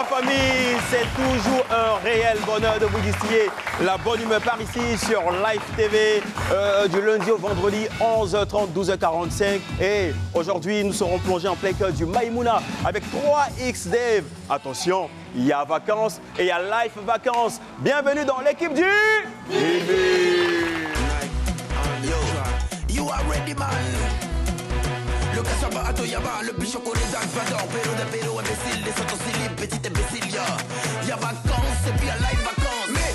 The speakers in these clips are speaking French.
famille, c'est toujours un réel bonheur de vous distiller la bonne humeur par ici sur Live TV du lundi au vendredi 11h30, 12h45. Et aujourd'hui, nous serons plongés en plein cœur du Maïmouna avec 3X Dave. Attention, il y a vacances et il y a Live Vacances. Bienvenue dans l'équipe du You are ready, man. Le cachaba à Toyaba, le bichon corridor, pardon, pero de pero imbécile, les autres silly, petit imbécile, y a vacances et puis y a live vacances. Mais.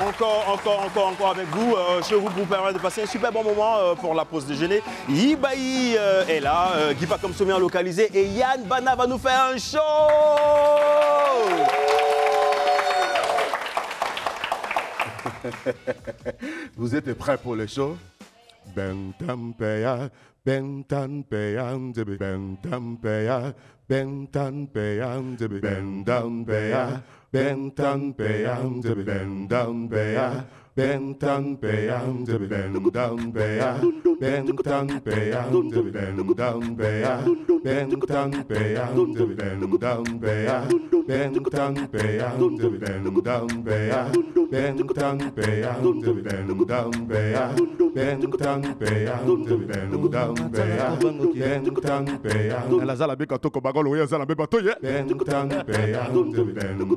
Encore avec vous. Je vous permets de passer un super bon moment pour la pause déjeuner. Yibaï est là, Gipa comme sommet localisé et Yann Bana va nous faire un show. Vous êtes prêts pour le show? Ben tampeya, ben tampeya, ben tampeya, ben tampeya, ben tampeya, ben tampeya, ben tampeya. Ben tampeya, ben tampeya, ben tampeya, ben tampeya, ben tampeya, ben tampeya, ben tampeya, ben tampeya, ben tampeya, ben tampeya, ben tampeya, ben tampeya, ben tampeya. La zala beka toko bagolo ya zala beba toye. Ben tampeya, ben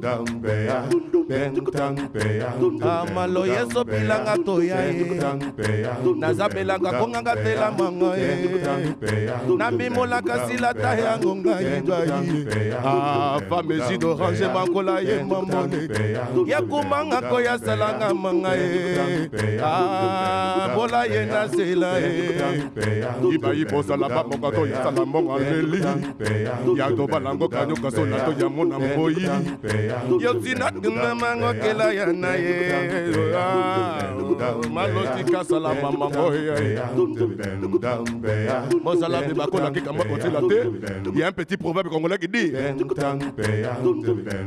tampeya, ben tampeya. Amaloye so bilanga toya nazabelanga konganga tela manga na mimola kasila ta yango ngai famesi d'orange makola ye mamone ya kumanga koya salanga manga bola ye na sela ibayi bosala ba monga to ya sala monga leli ya do balango kanyo kasona to ya mona mboyi yo tina mango kela ya na ye Malotika salama il y a un petit proverbe congolais qui dit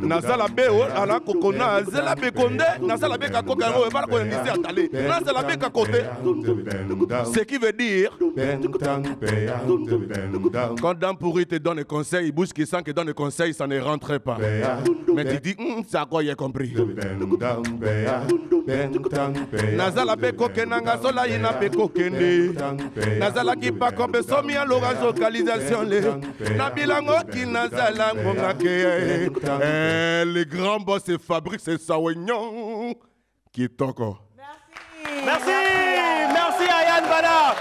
Nazala beo ala kokona zela bekonde nazala beka kokano e ko ndisi atale nazala beka côté ce qui veut dire quand Dan Pourri te donne des conseils, Bouche qui sent que donne des conseils, ça ne rentre pas. Mais tu dis ça quoi il a compris. Nazala beko kenanga sola ina beko kende Nazala ki pa kombe somi a l'orage localisation le Nabilango ki nazala ngonga ke le grand boss et Fabrice et Sawignon qui toko. Merci à Yann Bana.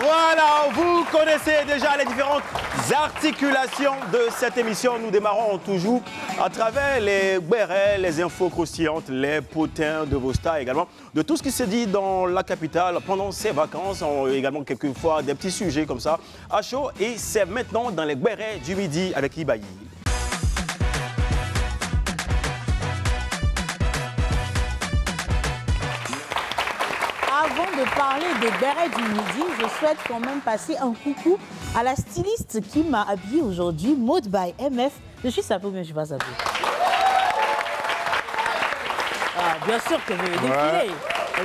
Voilà, vous connaissez déjà les différentes articulations de cette émission. Nous démarrons toujours à travers les bérets, les infos croustillantes, les potins de vos stars également, de tout ce qui se dit dans la capitale pendant ces vacances. On a également quelquefois des petits sujets comme ça à chaud. Et c'est maintenant dans les bérets du midi avec Ibaï. Avant de parler des bérets du midi, je souhaite quand même passer un coucou à la styliste qui m'a habillée aujourd'hui, Mode by MF. Je suis sapée ou bien je suis pas sapée? Bien sûr que je vais défiler.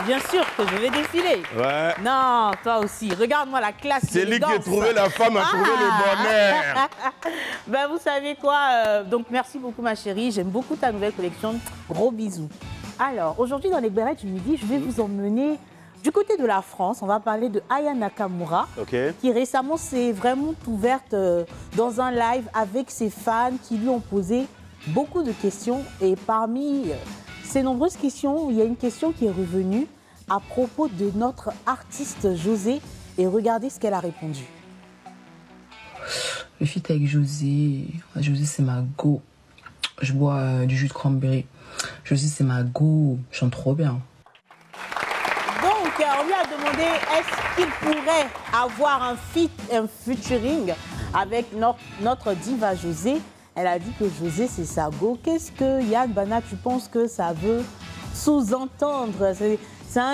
Bien sûr que je vais défiler. Ouais. Non, toi aussi. Regarde-moi la classe. C'est lui qui a trouvé la femme, a trouvé le bonheur. Ben, vous savez quoi? Donc, merci beaucoup, ma chérie. J'aime beaucoup ta nouvelle collection. Gros bisous. Alors, aujourd'hui, dans les bérets du midi, je vais vous emmener du côté de la France. On va parler de Aya Nakamura, qui récemment s'est vraiment ouverte dans un live avec ses fans qui lui ont posé beaucoup de questions. Et parmi ces nombreuses questions, il y a une question qui est revenue à propos de notre artiste José. Et regardez ce qu'elle a répondu. Le feat avec José, José c'est ma go. Je bois du jus de cranberry. José c'est ma go, je chante trop bien. Donc on lui a demandé est-ce qu'il pourrait avoir un featuring avec notre diva José. Elle a dit que José c'est sa go. Qu'est-ce que Yann Bana, tu penses que ça veut sous-entendre? C'est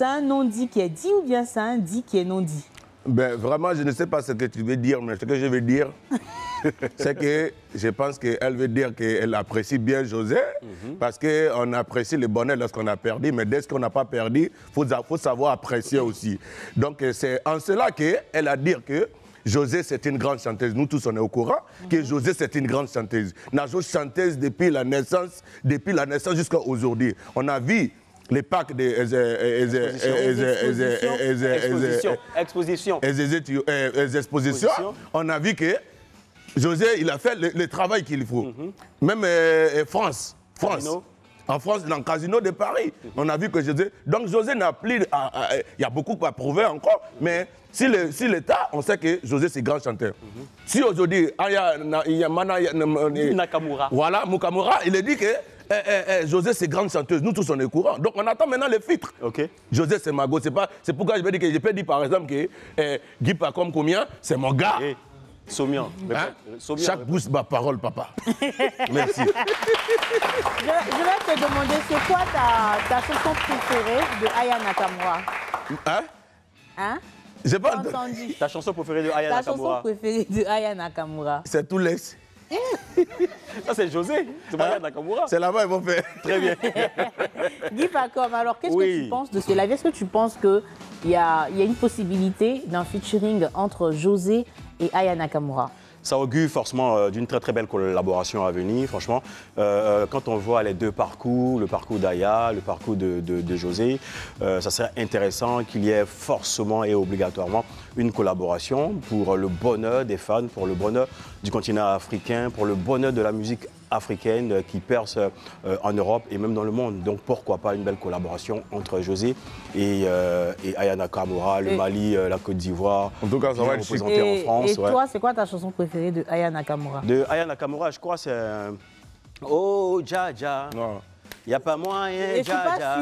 un non-dit qui est dit ou bien c'est un dit qui est non-dit? Ben, vraiment, je ne sais pas ce que tu veux dire, mais ce que je veux dire, c'est que je pense qu'elle veut dire qu'elle apprécie bien José, parce qu'on apprécie le bonheur lorsqu'on a perdu, mais dès qu'on n'a pas perdu, il faut savoir apprécier aussi. Donc, c'est en cela qu'elle a dit que José, c'est une grande chanteuse. Nous tous, on est au courant que José, c'est une grande chanteuse. Najo chanteuse depuis la naissance jusqu'à aujourd'hui. On a vu les packs des expositions. On a vu que José, il a fait le travail qu'il faut. Même France. En France, dans le casino de Paris, on a vu que José... Donc José n'a plus... Il y a beaucoup à prouver encore, mais si l'État, on sait que José, c'est grand chanteur. Si aujourd'hui, Nakamura. Voilà, Mukamura, il a dit que José, c'est grande chanteuse. Nous tous, on est courant. Donc on attend maintenant les filtres. José, c'est ma go. C'est pourquoi je vais dire que je peux dire par exemple que Guy Pacom Combien, c'est mon gars. Somian. Hein? Chaque bouche ma parole, papa. Merci. Je vais te demander, c'est quoi ta chanson préférée de Aya Nakamura? Hein? J'ai pas entendu. Ta chanson préférée de Aya Nakamura? Ta chanson préférée de Aya Nakamura? C'est tout laisse. Ça, c'est José. C'est pas Aya Nakamura. C'est là-bas, ils vont faire. Très bien. Guy Pacom, alors qu'est-ce que tu penses de ce live? Est-ce que tu penses qu'il y a une possibilité d'un featuring entre José et Aya Nakamura? Ça augure forcément d'une très très belle collaboration à venir, franchement. Quand on voit les deux parcours, le parcours d'Aya, le parcours de José, ça serait intéressant qu'il y ait forcément et obligatoirement une collaboration pour le bonheur des fans, pour le bonheur du continent africain, pour le bonheur de la musique africaine qui perce en Europe et même dans le monde. Donc pourquoi pas une belle collaboration entre José et Aya Nakamura, le Mali, la Côte d'Ivoire. En tout cas, ça va être représenté en France. Et toi, c'est quoi ta chanson préférée de Aya Nakamura? De Aya Nakamura, je crois c'est Oh Jaja. Il n'y a pas moyen, Jaja.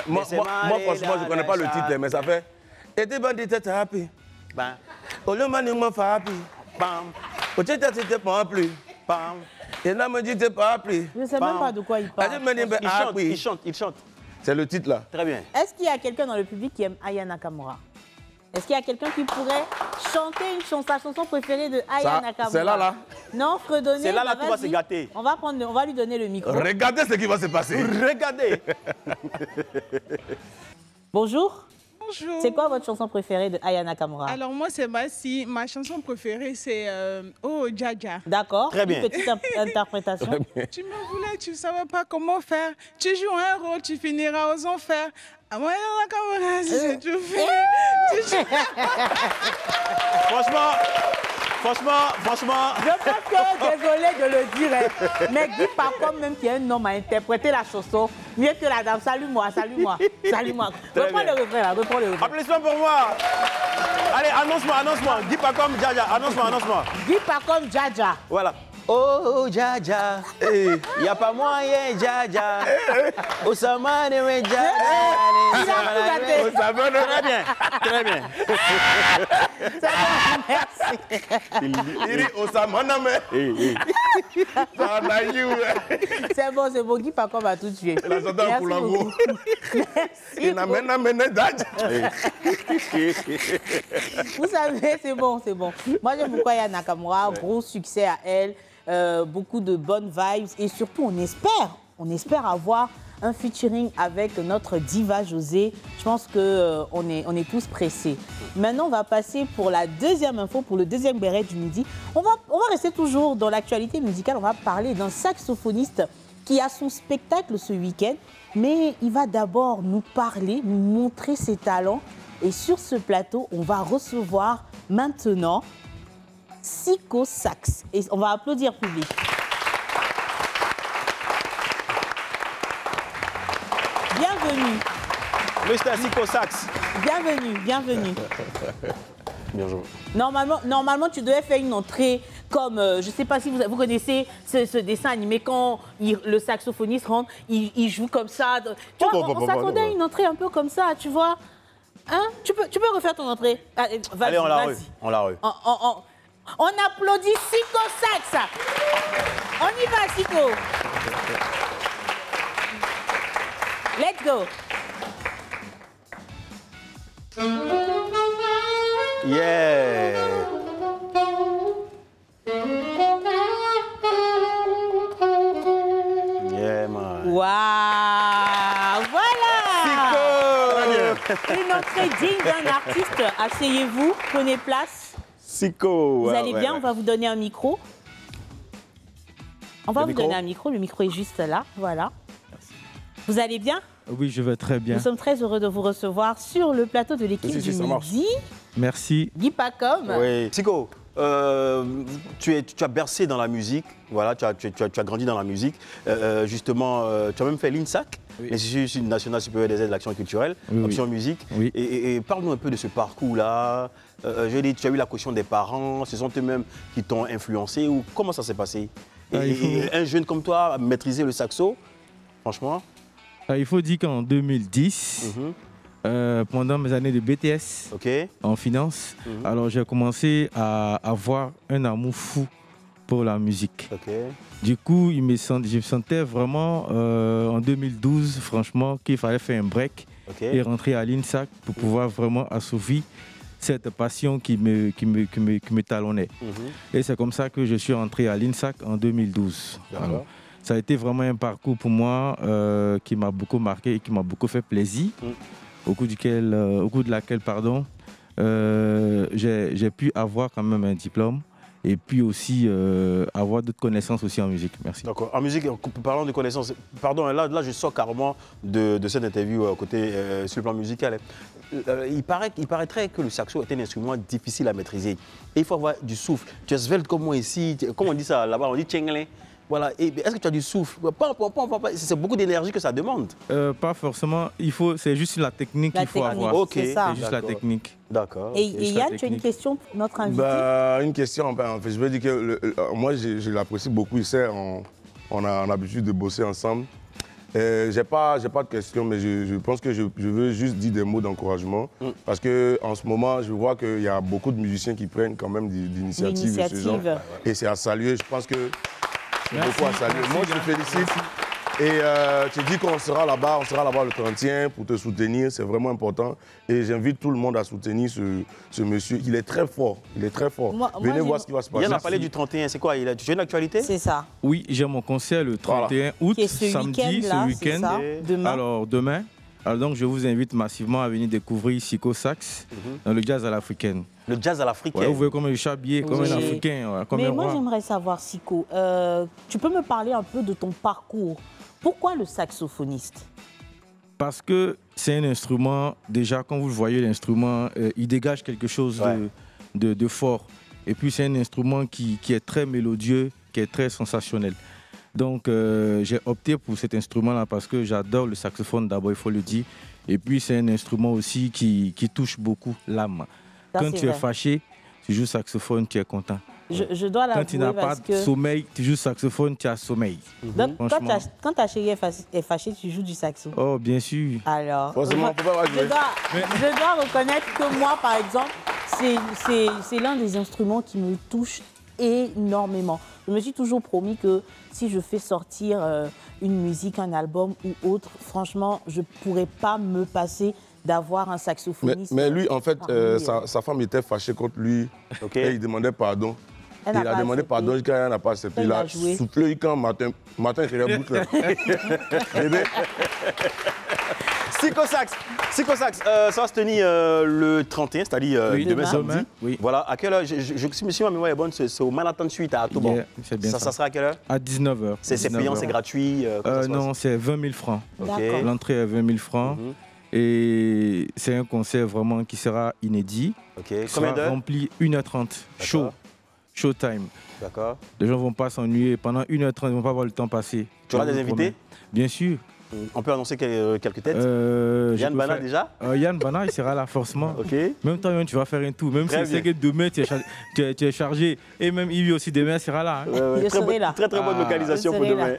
Moi, franchement, je ne connais pas le titre, mais ça fait et des bandits t'es happy. Oh le manu m'a fait happy. Bam. Oh t'es pas plus. Bam. Et là me dit t'es pas plus. Je ne sais même pas de quoi il parle. Il chante. C'est le titre là. Très bien. Est-ce qu'il y a quelqu'un dans le public qui aime Aya Nakamura? Est-ce qu'il y a quelqu'un qui pourrait chanter sa chanson préférée de Aya Nakamura? C'est là. Non, fredonner. C'est là tout va se gâter. On va lui donner le micro. Regardez ce qui va se passer. Regardez. Bonjour. Bonjour. C'est quoi votre chanson préférée de Aya Nakamura? Alors moi c'est Massi. Ma chanson préférée c'est Oh Jaja. D'accord. Très bien. Une petite interprétation. Tu me voulais, tu ne savais pas comment faire. Tu joues un rôle, tu finiras aux enfers. À moi Nakamura, si tu fais. Franchement. Je pense que, désolé de le dire, mais Guy Pacom, même qui est un homme, a interprété la chanson mieux que la dame. Salue-moi. Reprends le refrain là, Applaudissements pour moi. Allez, annonce-moi. Guy Pacom, Jaja, annonce-moi. Guy Pacom, Jaja. Voilà. Oh, Jaja, il n'y a pas moyen, Jaja. Osamane, Jaja. Très bien. C'est bon, merci. Il dit Osamane, C'est bon, Guy Pacom va tout tuer. Merci beaucoup. Il n'amène Vous savez, c'est bon. Moi, j'aime beaucoup Aya Nakamura, gros succès à elle, beaucoup de bonnes vibes et surtout, on espère avoir un featuring avec notre diva José. Je pense qu'on est tous pressés. Maintenant, on va passer pour la deuxième info, pour le deuxième béret du midi. On va rester toujours dans l'actualité musicale. On va parler d'un saxophoniste qui a son spectacle ce week-end. Mais il va d'abord nous parler, nous montrer ses talents. Et sur ce plateau, on va recevoir maintenant Siko Sax. Et on va applaudir public. Bienvenue. Mr. Siko Sax. Bienvenue. Bonjour. Normalement, tu devais faire une entrée comme, je ne sais pas si vous connaissez ce dessin animé, quand le saxophoniste rentre, il joue comme ça. Tu vois, on s'attendait à une entrée un peu comme ça, tu vois. Hein? Tu peux refaire ton entrée. Allez, on l'a re. On applaudit Siko Sax. On y va, Siko. Let's go. Yeah. Yeah, man. Waouh. Voilà. Siko. Une entrée digne d'un artiste. Asseyez-vous, prenez place. Siko. Vous allez bien, on va vous donner un micro. On va vous donner un micro, le micro est juste là, voilà. Merci. Vous allez bien? Oui, je vais très bien. Nous sommes très heureux de vous recevoir sur le plateau de l'équipe du Midi. Merci. Guy Pacom. Oui. Siko, tu as bercé dans la musique, voilà, tu as grandi dans la musique. Justement, tu as même fait l'INSAC, l'Institut national supérieur des aides à l'action culturelle, option musique. Oui. Et parle-nous un peu de ce parcours-là. Je dis, tu as eu la caution des parents, ce sont eux-mêmes qui t'ont influencé ou comment ça s'est passé? Et un jeune comme toi a maîtrisé le saxo, franchement? Il faut dire qu'en 2010, pendant mes années de BTS en finance, alors j'ai commencé à avoir un amour fou pour la musique. Du coup, je me sentais vraiment en 2012, franchement, qu'il fallait faire un break et rentrer à l'INSAC pour pouvoir vraiment assouvir cette passion qui me talonnait. Et c'est comme ça que je suis rentré à l'INSAC en 2012. Alors, ça a été vraiment un parcours pour moi qui m'a beaucoup marqué et qui m'a beaucoup fait plaisir, au cours de laquelle j'ai pu avoir quand même un diplôme et puis aussi avoir d'autres connaissances aussi en musique. Merci. D'accord. En musique, parlons de connaissances. Pardon, là je sors carrément de cette interview côté sur le plan musical. Il paraîtrait que le saxo est un instrument difficile à maîtriser. Et il faut avoir du souffle. Tu es svelte comme moi ici. Comment on dit ça là-bas? On dit tchenglin. Voilà. Est-ce que tu as du souffle? C'est beaucoup d'énergie que ça demande. Pas forcément. C'est juste la technique qu'il faut avoir. C'est ça. C'est juste la technique. D'accord. Et Yann, tu as une question pour notre invité? Une question, en fait, je veux dire que moi, je l'apprécie beaucoup. Il sait, on a l'habitude de bosser ensemble. J'ai pas de question, mais je pense que je veux juste dire des mots d'encouragement. Parce qu'en ce moment, je vois qu'il y a beaucoup de musiciens qui prennent quand même d'initiatives de ce genre. Et c'est à saluer. Je pense que c'est beaucoup à saluer. Moi, je te félicite. Et tu dis qu'on sera là-bas, le 31 pour te soutenir, c'est vraiment important. Et j'invite tout le monde à soutenir ce monsieur. Il est très fort, Venez voir ce qui va se passer. Yann a parlé du 31, c'est quoi? Tu as une actualité? C'est ça. Oui, j'ai mon concert le 31 août, samedi, ce week-end. Alors demain. Alors donc je vous invite massivement à venir découvrir Siko Sax dans le jazz à l'africaine. Le jazz à l'africaine. Vous voyez comme je suis habillé, comme un Africain. Mais moi j'aimerais savoir, Siko, tu peux me parler un peu de ton parcours? Pourquoi le saxophoniste? Parce que c'est un instrument, déjà quand vous le voyez, l'instrument, il dégage quelque chose de fort. Et puis c'est un instrument qui est très mélodieux, qui est très sensationnel. Donc j'ai opté pour cet instrument-là parce que j'adore le saxophone d'abord, il faut le dire. Et puis c'est un instrument aussi qui touche beaucoup l'âme. Quand tu es fâché, tu joues saxophone, tu es content. Je dois l'avouer. Quand tu n'as pas de sommeil, tu joues saxophone, tu as sommeil. Donc, quand ta chérie est fâchée, tu joues du saxo? Oh, bien sûr. Alors, je dois reconnaître que moi, par exemple, c'est l'un des instruments qui me touche énormément. Je me suis toujours promis que si je fais sortir une musique, un album ou autre, franchement, je ne pourrais pas me passer d'avoir un saxophoniste. Mais lui, en fait, sa femme était fâchée contre lui et il demandait pardon. Il a demandé pardon quand elle n'a pas accepté. Il a soufflé quand matin il réveille boucle. Bébé. Siko Sax, ça va se tenir le 31, c'est-à-dire demain samedi. Oui. Voilà, à quelle heure? Si ma mémoire est bonne, c'est au Manhattan Suite à Toban. Yeah, ça sera à quelle heure? À 19h. C'est payant, c'est gratuit? Non, c'est 20 000 francs. Okay. L'entrée est 20 000 francs. Et c'est un concert vraiment qui sera inédit. Okay. Combien d'heures? Rempli 1h30. Showtime. D'accord. Les gens ne vont pas s'ennuyer. Pendant 1h30, ils ne vont pas avoir le temps passer. Tu auras des invités? Bien sûr. On peut annoncer quelques têtes? Yann Bana déjà? Yann Bana, il sera là forcément. Même toi, tu vas faire un tour. Même si c'est que demain, tu es chargé. Et même Yves aussi, demain, il sera là. Très bonne localisation pour demain.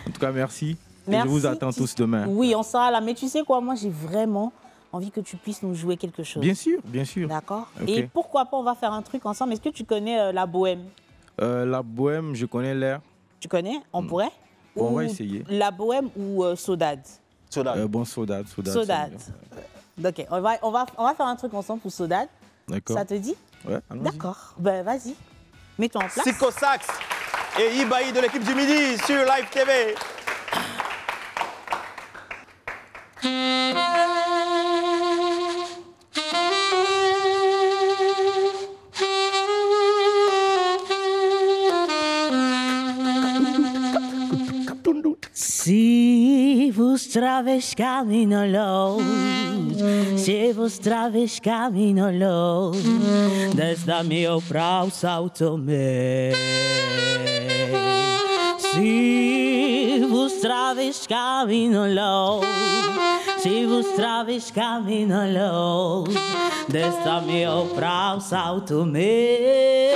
En tout cas, merci. Et je vous attends tous demain. Oui, on sera là. Mais tu sais quoi, moi, j'ai vraiment envie que tu puisses nous jouer quelque chose. Bien sûr, bien sûr. D'accord. Et pourquoi pas, on va faire un truc ensemble. Est-ce que tu connais la bohème? La bohème, je connais l'air. Tu connais? On pourrait? Bon, on va essayer. La bohème ou Sodade? Bon, Sodade. Ok, on va faire un truc ensemble pour Sodade. D'accord. Ça te dit? Ouais, allons-y. D'accord. Ben, vas-y. Mets-toi en place. Siko Sax et Ibaï de l'équipe du Midi sur Live TV. outra vez caminho longe, se outra vez caminho longe, desta meu prau salto me. Se outra vez caminho longe, se outra vez caminho longe, desta meu prau salto me.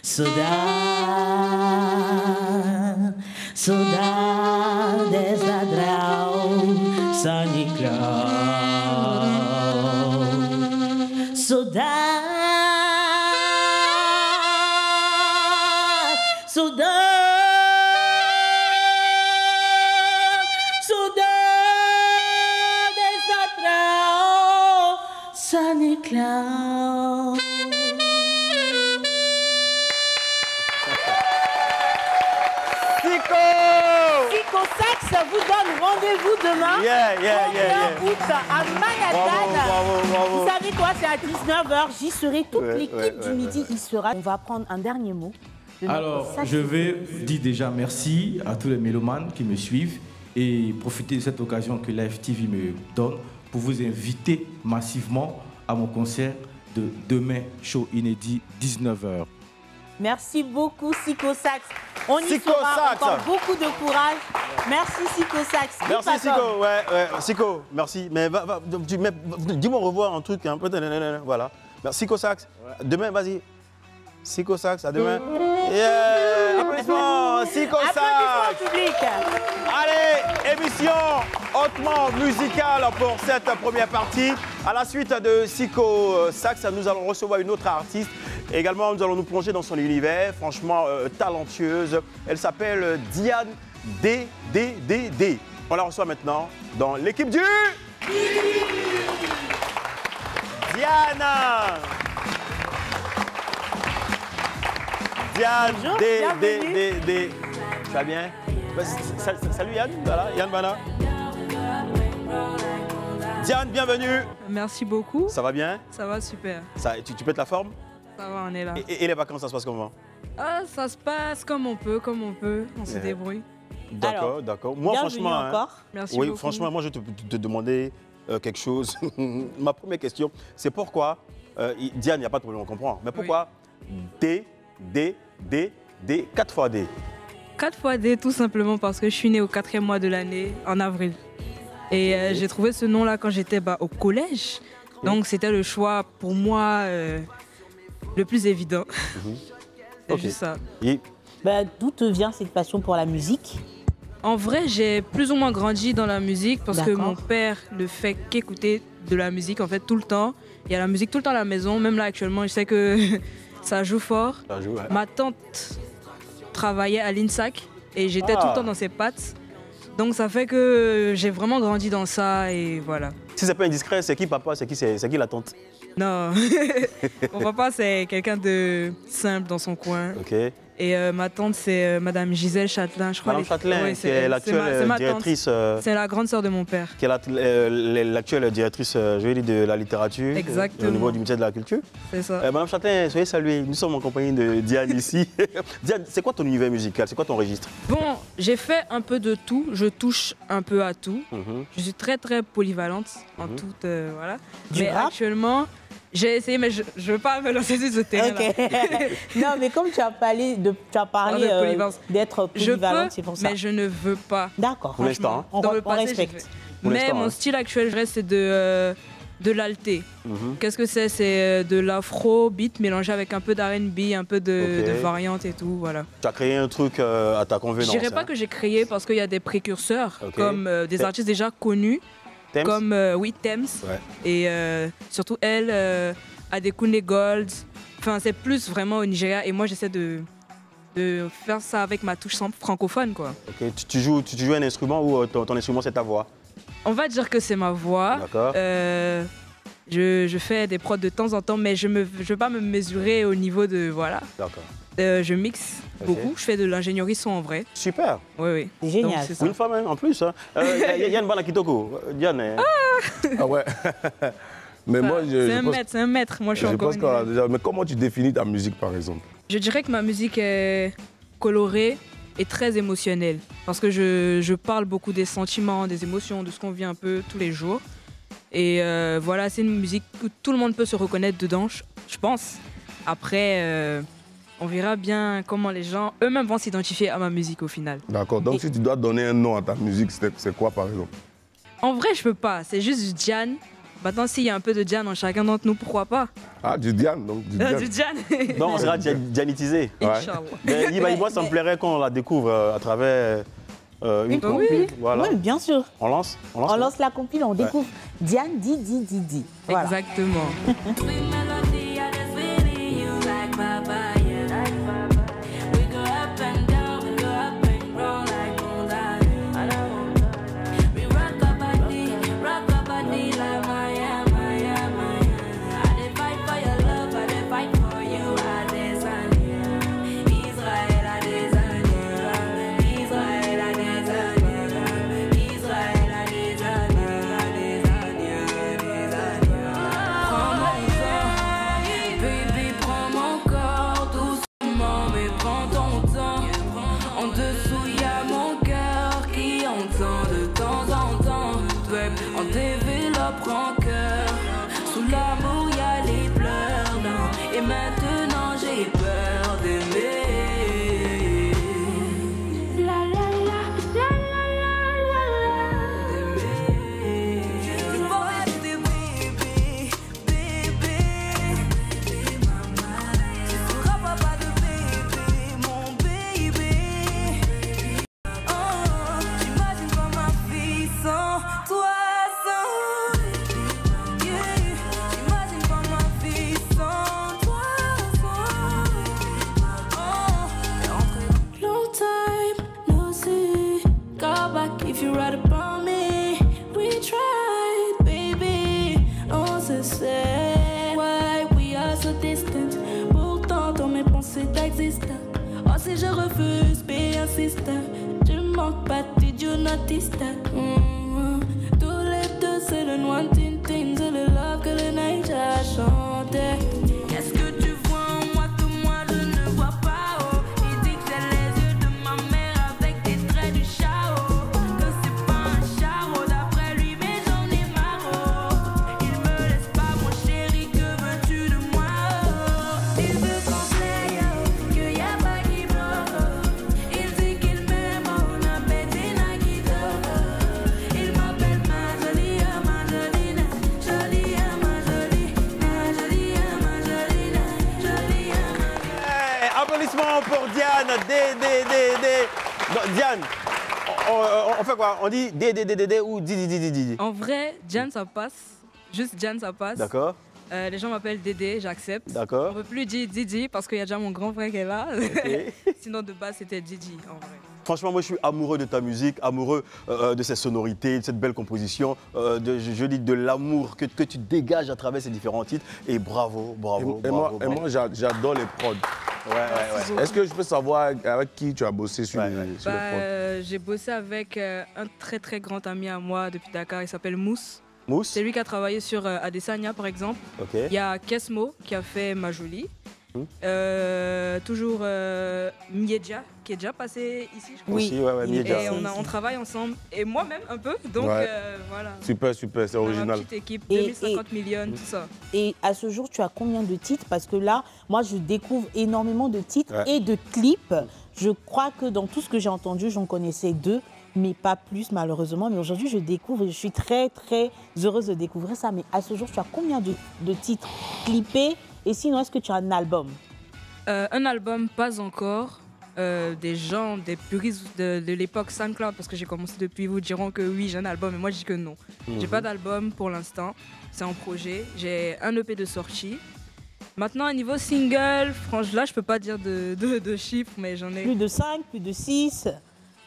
Saudade, saudades ladrão, Santa Claus. Saudade, saudades ladrão, Santa Claus. Zico Sax vous donne rendez-vous demain, 1er août à Manhattan. Bravo. Vous savez quoi, c'est à 19h, j'y serai, toute l'équipe du midi y sera. On va prendre un dernier mot. Alors, je vais dire déjà merci à tous les mélomanes qui me suivent et profiter de cette occasion que Live TV me donne pour vous inviter massivement à mon concert de demain, show inédit, 19h. Merci beaucoup, Zico Sax. On y sera, encore beaucoup de courage. Merci, Zico Sax. Merci, Zico. Ouais, Zico, merci. Mais dis-moi au revoir un truc. Hein. Voilà. Merci, Zico Sax. Demain, vas-y. Zico Sax, à demain. Yeah. Applaudissements, Zico Sax. Applaudissements au public. Allez, émission hautement musicale pour cette première partie. À la suite de Zico Sax, nous allons recevoir une autre artiste. Également, nous allons nous plonger dans son univers, franchement talentueuse. Elle s'appelle Diane D. On la reçoit maintenant dans l'équipe du... Diane Bonjour, D. Tu vas bien? Salut Yann, voilà, Yann Bana. Diane, bienvenue. Merci beaucoup. Ça va bien? Ça va super. Tu pètes la forme? Ça va, on est là. Et les vacances, ça se passe comment? Ça se passe comme on peut, on se débrouille. D'accord. Moi, franchement, encore. Merci beaucoup. Franchement, moi, je vais te demander quelque chose. Ma première question, c'est pourquoi, Diane, il n'y a pas de problème, on comprend, mais pourquoi D, 4 fois D? 4 fois D, tout simplement parce que je suis née au 4e mois de l'année, en avril. Et j'ai trouvé ce nom-là quand j'étais au collège. Donc, c'était le choix pour moi le plus évident. C'est juste ça. D'où te vient cette passion pour la musique? En vrai, j'ai plus ou moins grandi dans la musique parce que mon père ne fait qu'écouter de la musique en fait tout le temps. Il y a la musique tout le temps à la maison, même là actuellement, je sais que ça joue fort. Ça joue, ouais. Ma tante travaillait à l'INSAC et j'étais tout le temps dans ses pattes. Donc ça fait que j'ai vraiment grandi dans ça et voilà. Si c'est pas indiscret, c'est qui papa, c'est qui la tante? Non, mon papa c'est quelqu'un de simple dans son coin. Ok. Et ma tante c'est Madame Gisèle Châtelain, je crois. Madame Châtelain, qui est l'actuelle directrice. C'est la grande sœur de mon père. Qui est l'actuelle directrice, je vais dire, de la littérature. Exactement. Au niveau du ministère de la Culture. C'est ça. Madame Châtelain, soyez saluée. Nous sommes en compagnie de Diane ici. Diane, c'est quoi ton univers musical? C'est quoi ton registre? Bon, j'ai fait un peu de tout. Je touche un peu à tout. Je suis très très polyvalente en tout. Voilà. Mais actuellement, j'ai essayé, mais je ne veux pas me lancer sur ce terrain. Non, mais comme tu as parlé d'être polyvalente, c'est pour ça. Mais je ne veux pas. D'accord. Pour l'instant, on respecte. Mais mon style actuel, je reste, c'est de l'alté. Qu'est-ce que c'est? C'est de l'afro-beat mélangé avec un peu d'R&B, un peu de variante et tout, voilà. Tu as créé un truc à ta convenance? Je dirais pas que j'ai créé parce qu'il y a des précurseurs, comme des artistes déjà connus. Thames. Comme Thames et surtout elle, Adekunle Gold. Enfin, c'est plus vraiment au Nigeria et moi j'essaie de faire ça avec ma touche francophone quoi. Ok, tu joues un instrument ou ton instrument c'est ta voix? On va dire que c'est ma voix. D'accord. Je fais des prods de temps en temps, mais je veux pas me mesurer au niveau de voilà. D'accord. Je mixe beaucoup, je fais de l'ingénierie son en vrai. Super. Oui. C'est génial. Une femme hein, en plus. Yann Bana Kitoko. Diane. Ah ouais. Mais moi, c'est un maître. Moi, je suis encore mais comment tu définis ta musique, par exemple? Je dirais que ma musique est colorée et très émotionnelle. Parce que je parle beaucoup des sentiments, des émotions, de ce qu'on vit un peu tous les jours. Et voilà, c'est une musique où tout le monde peut se reconnaître dedans, je pense. Après, on verra bien comment les gens eux-mêmes vont s'identifier à ma musique au final. D'accord, donc si tu dois donner un nom à ta musique, c'est quoi par exemple? En vrai, je peux pas, c'est juste Diane. Maintenant, s'il y a un peu de Diane en chacun d'entre nous, pourquoi pas? Ah, du Diane, donc du Diane. Du Diane. Non, on sera dianisé. Inch'Allah. Mais moi, ça me plairait qu'on la découvre à travers une compil. Oui, Voilà. oui, bien sûr. On lance On lance la compile, on découvre Diane Didi. Voilà. Exactement. Si je refuse, be insistant. Tu manques pas, tu not distant. Tous les deux, c'est le one thing, c'est le love que le night a chanté. Qu'est-ce que tu vois en moi que moi je ne vois pas? Oh, il dit que c'est les yeux de ma mère avec des traits du chao. Que c'est pas un charo d'après lui, mais j'en ai marre. Oh, il me laisse pas, mon chéri, que veux-tu de moi? Oh, il veut qu'on play, oh, que y a pas qui il dit qu'il m'aime, on a pété na guido. Il m'appelle ma jolie, ma jolie, jolie, ma jolie, ma jolie, ma jolie, jolie, Applaudissements pour Diane. Non, Diane, on fait quoi? On dit D ou Didi? En vrai, Diane, ça passe. Juste Diane, ça passe. D'accord. Les gens m'appellent Dédé, j'accepte. D'accord. On ne peut plus dire Didi parce qu'il y a déjà mon grand frère qui est là. Okay. Sinon, de base, c'était Didi, en vrai. Franchement, moi, je suis amoureux de ta musique, amoureux de cette sonorité, de cette belle composition, je dis de l'amour que tu dégages à travers ces différents titres. Et bravo. Et moi, j'adore les prods. Ouais. Est-ce que je peux savoir avec qui tu as bossé sur les prods? J'ai bossé avec un très très grand ami à moi depuis Dakar, il s'appelle Mousse. Mousse? C'est lui qui a travaillé sur Adesanya par exemple. Okay. Il y a Kesmo qui a fait Ma Jolie. Toujours Miedja qui est déjà passé ici, je crois. Oui, Miedja. Et on travaille ensemble. Et moi-même un peu. Donc voilà. Super, c'est original. Une petite équipe, 2050 millions, tout ça. Et à ce jour, tu as combien de titres? Parce que là, moi, je découvre énormément de titres et de clips. Je crois que dans tout ce que j'ai entendu, j'en connaissais 2. Mais pas plus malheureusement. Mais aujourd'hui, je découvre et je suis très très heureuse de découvrir ça. Mais à ce jour, tu as combien de titres clippés? Et sinon, est-ce que tu as un album? Un album, pas encore. Des gens, des puristes de l'époque SoundCloud, parce que j'ai commencé depuis, vous diront que oui, j'ai un album, mais moi je dis que non. J'ai pas d'album pour l'instant, c'est en projet. J'ai un EP de sortie. Maintenant, à niveau single, franchement, là, je peux pas dire de chiffres, mais j'en ai... Plus de 5, plus de 6,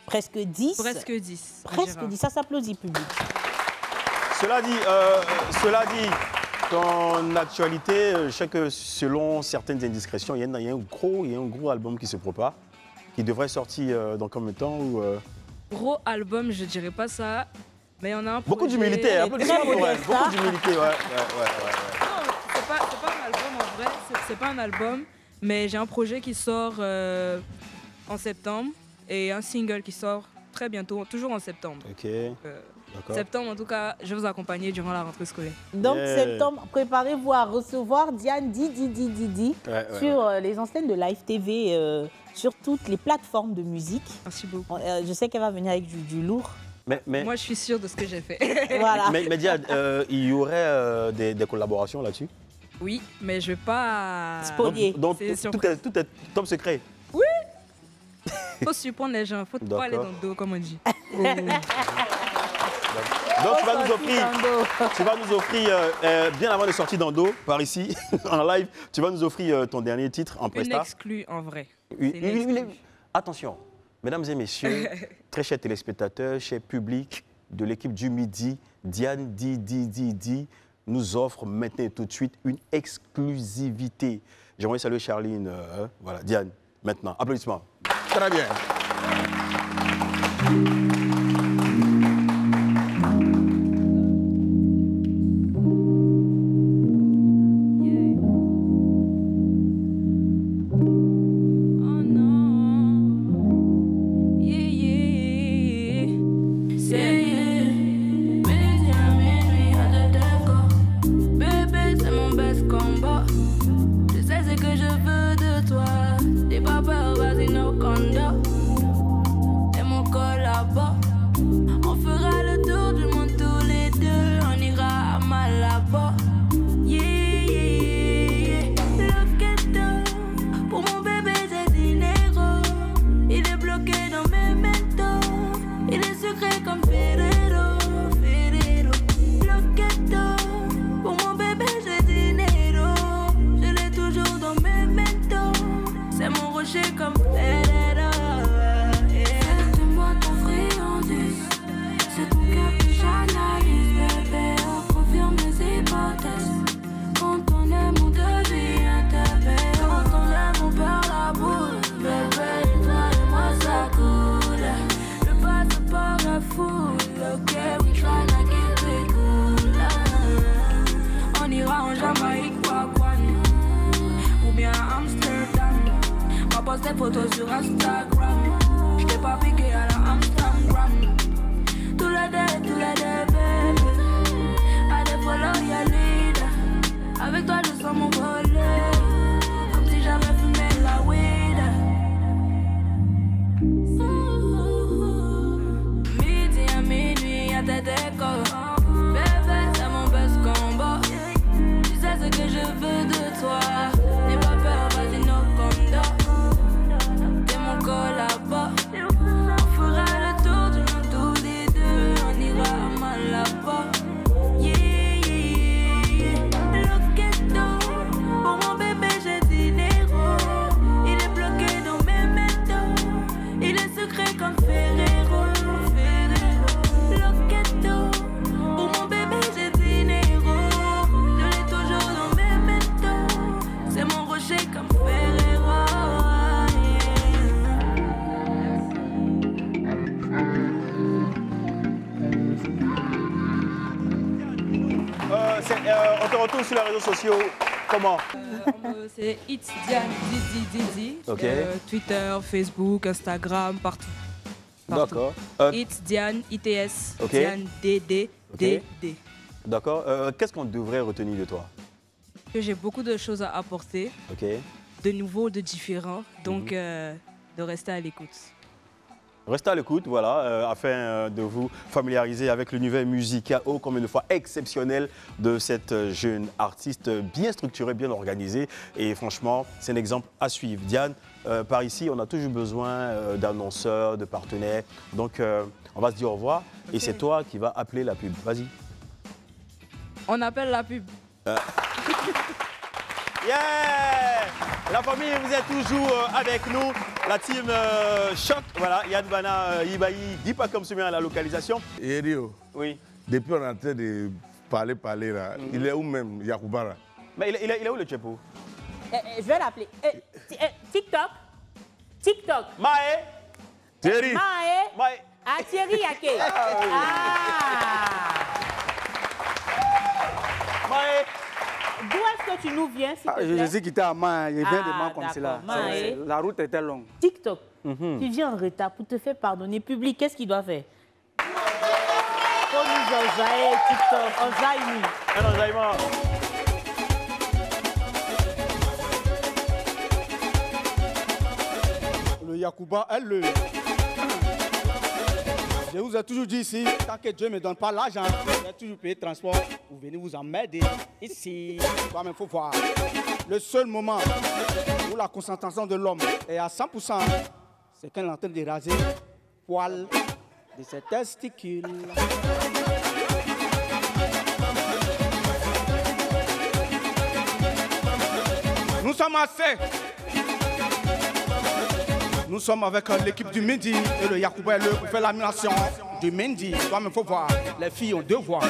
presque 10. Presque 10. Presque 10, ça s'applaudit, public. Cela dit, ton actualité, je sais que selon certaines indiscrétions, il y a un gros album qui se prépare, qui devrait sortir dans combien de temps ou Gros album, je dirais pas ça, mais on a un projet... Beaucoup d'humilité, un peu de beaucoup d'humilité, ouais. Non, c'est pas un album en vrai, c'est pas un album, Mais j'ai un projet qui sort en septembre et un single qui sort très bientôt, toujours en septembre. Ok. Septembre, en tout cas, je vais vous accompagner durant la rentrée scolaire. Donc, septembre, préparez-vous à recevoir Diane Didi sur les antennes de Live TV, sur toutes les plateformes de musique. Merci beaucoup. Je sais qu'elle va venir avec du lourd. Mais moi, je suis sûre de ce que j'ai fait. Voilà. Mais Diane, il y aurait des collaborations là-dessus? Oui, mais je ne vais pas... Spolier. Donc tout est top secret? Oui. Il faut surprendre les gens, il faut pas aller dans le dos, comme on dit. Donc tu vas nous offrir, bien avant de sortir d'Ando, par ici, en live, tu vas nous offrir ton dernier titre en prestat. Une exclue en vrai. Attention, mesdames et messieurs, très chers téléspectateurs, chers publics de l'équipe du Midi, Diane Didi nous offre maintenant et tout de suite une exclusivité. J'aimerais saluer Charline, voilà, Diane, maintenant. Applaudissements. Très bien. Des photos sur Instagram. Je t'ai pas piqué à la Amsterdam. Tous les deux, baby. À des follow, y'a leader. Avec toi, je sens mon volet. Comme si j'avais fumé la weed. Midi à minuit, y'a tes décors. Bébé, c'est mon best combo. Tu sais ce que je veux de toi. N'aie pas peur, vas-y, no condo. Là-bas, on fera le tour du monde tous les deux, on ira à Malabo. Loquetto, pour mon bébé j'ai dinero. Il est bloqué dans mes métaux, il est secret comme Ferrero. Loquetto, pour mon bébé j'ai dinero. Je l'ai toujours dans mes métaux, c'est mon rocher comme Ferrero. On te retrouve sur les réseaux sociaux. Comment? C'est It's Diane Didi. Okay. Twitter, Facebook, Instagram, partout. D'accord. It's Diane, ITS, Okay. Diane DD. D'accord. Qu'est-ce qu'on devrait retenir de toi? Que j'ai beaucoup de choses à apporter, de nouveau, de différents, donc de rester à l'écoute. Restez à l'écoute, voilà, afin de vous familiariser avec l'univers musical ô combien de fois exceptionnel de cette jeune artiste bien structurée, bien organisée. Et franchement, c'est un exemple à suivre. Diane, par ici, on a toujours besoin d'annonceurs, de partenaires. Donc, on va se dire au revoir. Et c'est toi qui vas appeler la pub. Vas-y. On appelle la pub. Yeah! La famille, vous êtes toujours avec nous. La team Choc, voilà, Yann Bana, Ibaï, dis pas comme celui à la localisation. Et Rio, oui. Depuis on est en train de parler là, il est où même, Yacouba là? Mais il est où le Tchepo? Je vais l'appeler. TikTok. Maë. Thierry. Maë. Ah, Thierry Yake. Ah. Maë. D'où est-ce que tu nous viens, s'il te plaît? Je suis quitté à Main, je viens de Main comme cela. La route était longue. TikTok, tu viens en retard pour te faire pardonner. Public, qu'est-ce qu'il doit faire? Faut nous enjailler, TikTok, enjaille-nous. Un enjaillement. Le Yacouba, elle. Je vous ai toujours dit ici, tant que Dieu ne me donne pas l'argent, je vais toujours payer le transport. Vous venez vous emmerder ici. Il faut voir. Le seul moment où la concentration de l'homme est à 100%, c'est quand il est en train de raser poil de ses testicules. Nous sommes assez. Nous sommes avec l'équipe du Midi et le Yacouba pour faire l'animation du Midi. Toi-même, il faut voir, les filles ont deux voix.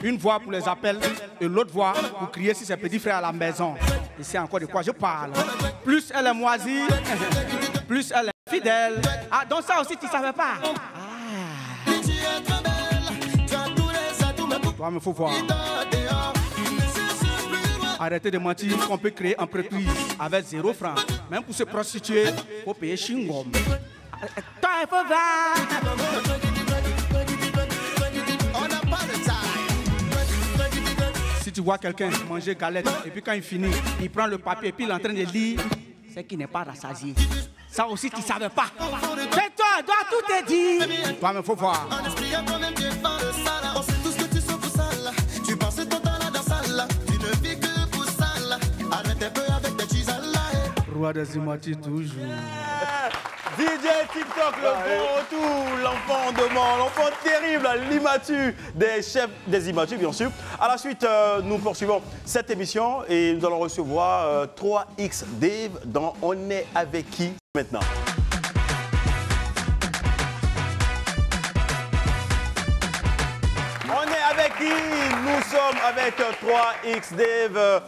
Une voix pour les appels et l'autre voix pour crier si c'est petit frère à la maison. Et c'est encore de quoi je parle. Plus elle est moisie, plus elle est fidèle. Ah, donc ça aussi, tu ne savais pas. Toi-même, il faut voir. Arrêtez de mentir qu'on peut créer une entreprise avec 0 francs. Même pour se prostituer, il faut payer chingom. Toi, il faut voir. Si tu vois quelqu'un manger galette et puis quand il finit, il prend le papier et puis il est en train de lire, c'est qu'il n'est pas rassasié. Ça aussi, tu ne savais pas. C'est toi, tout est dit. Toi, il faut voir. Tu penses total à dans salle, tu ne vis que pour ça. Arrête un peu avec tes chisalas. Roi des immatis toujours. DJ TikTok, le bon retour, l'enfant de Mans, l'enfant terrible, l'immature des chefs des immatures, bien sûr. À la suite, nous poursuivons cette émission et nous allons recevoir 3X Dave dans On est avec qui maintenant. Avec qui nous sommes avec 3X Dave,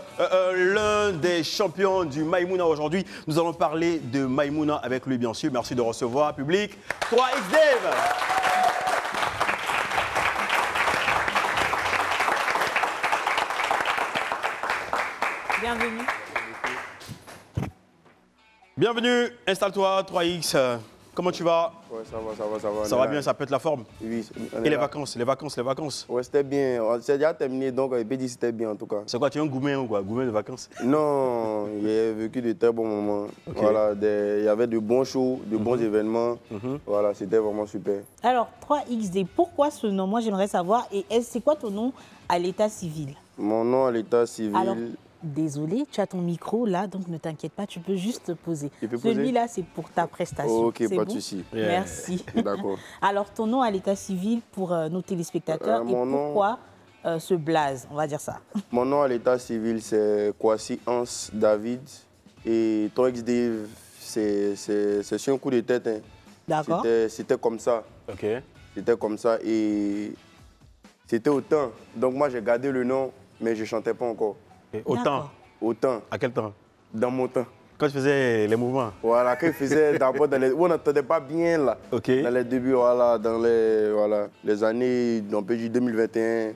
l'un des champions du Maïmouna aujourd'hui. Nous allons parler de Maïmouna avec lui, bien sûr. Merci de recevoir, public. 3X Dave. Bienvenue. Bienvenue, installe-toi, 3X. Comment tu vas? Ouais, ça va. Ça va bien, ça pète la forme? Oui. Et les vacances? Ouais, c'était bien. C'est déjà terminé, donc il peut dire que c'était bien en tout cas. C'est quoi, tu es un gourmet ou quoi? Gourmet de vacances? Non, j'ai vécu de très bons moments. Okay. Voilà, il y avait de bons shows, de bons événements. Voilà, c'était vraiment super. Alors, 3XD, pourquoi ce nom? Moi, j'aimerais savoir. Et c'est quoi ton nom à l'état civil? Mon nom à l'état civil... Alors, désolé, tu as ton micro là, donc ne t'inquiète pas, tu peux juste te poser. Celui-là, c'est pour ta prestation. Ok, pas de souci. Merci. D'accord. Alors, ton nom à l'état civil pour nos téléspectateurs et pourquoi ce blaze, on va dire ça? Mon nom à l'état civil, c'est Kwasi Hans David. Et 3X Dave, c'est sur un coup de tête. Hein. D'accord. C'était comme ça. Ok. C'était comme ça et c'était autant. Donc moi, j'ai gardé le nom, mais je ne chantais pas encore. Autant. À quel temps? Dans mon temps. Quand tu faisais les mouvements? Voilà, quand je faisais d'abord dans les... On n'entendait pas bien là. Ok. Dans les débuts, voilà, dans les années, on peut dire 2021.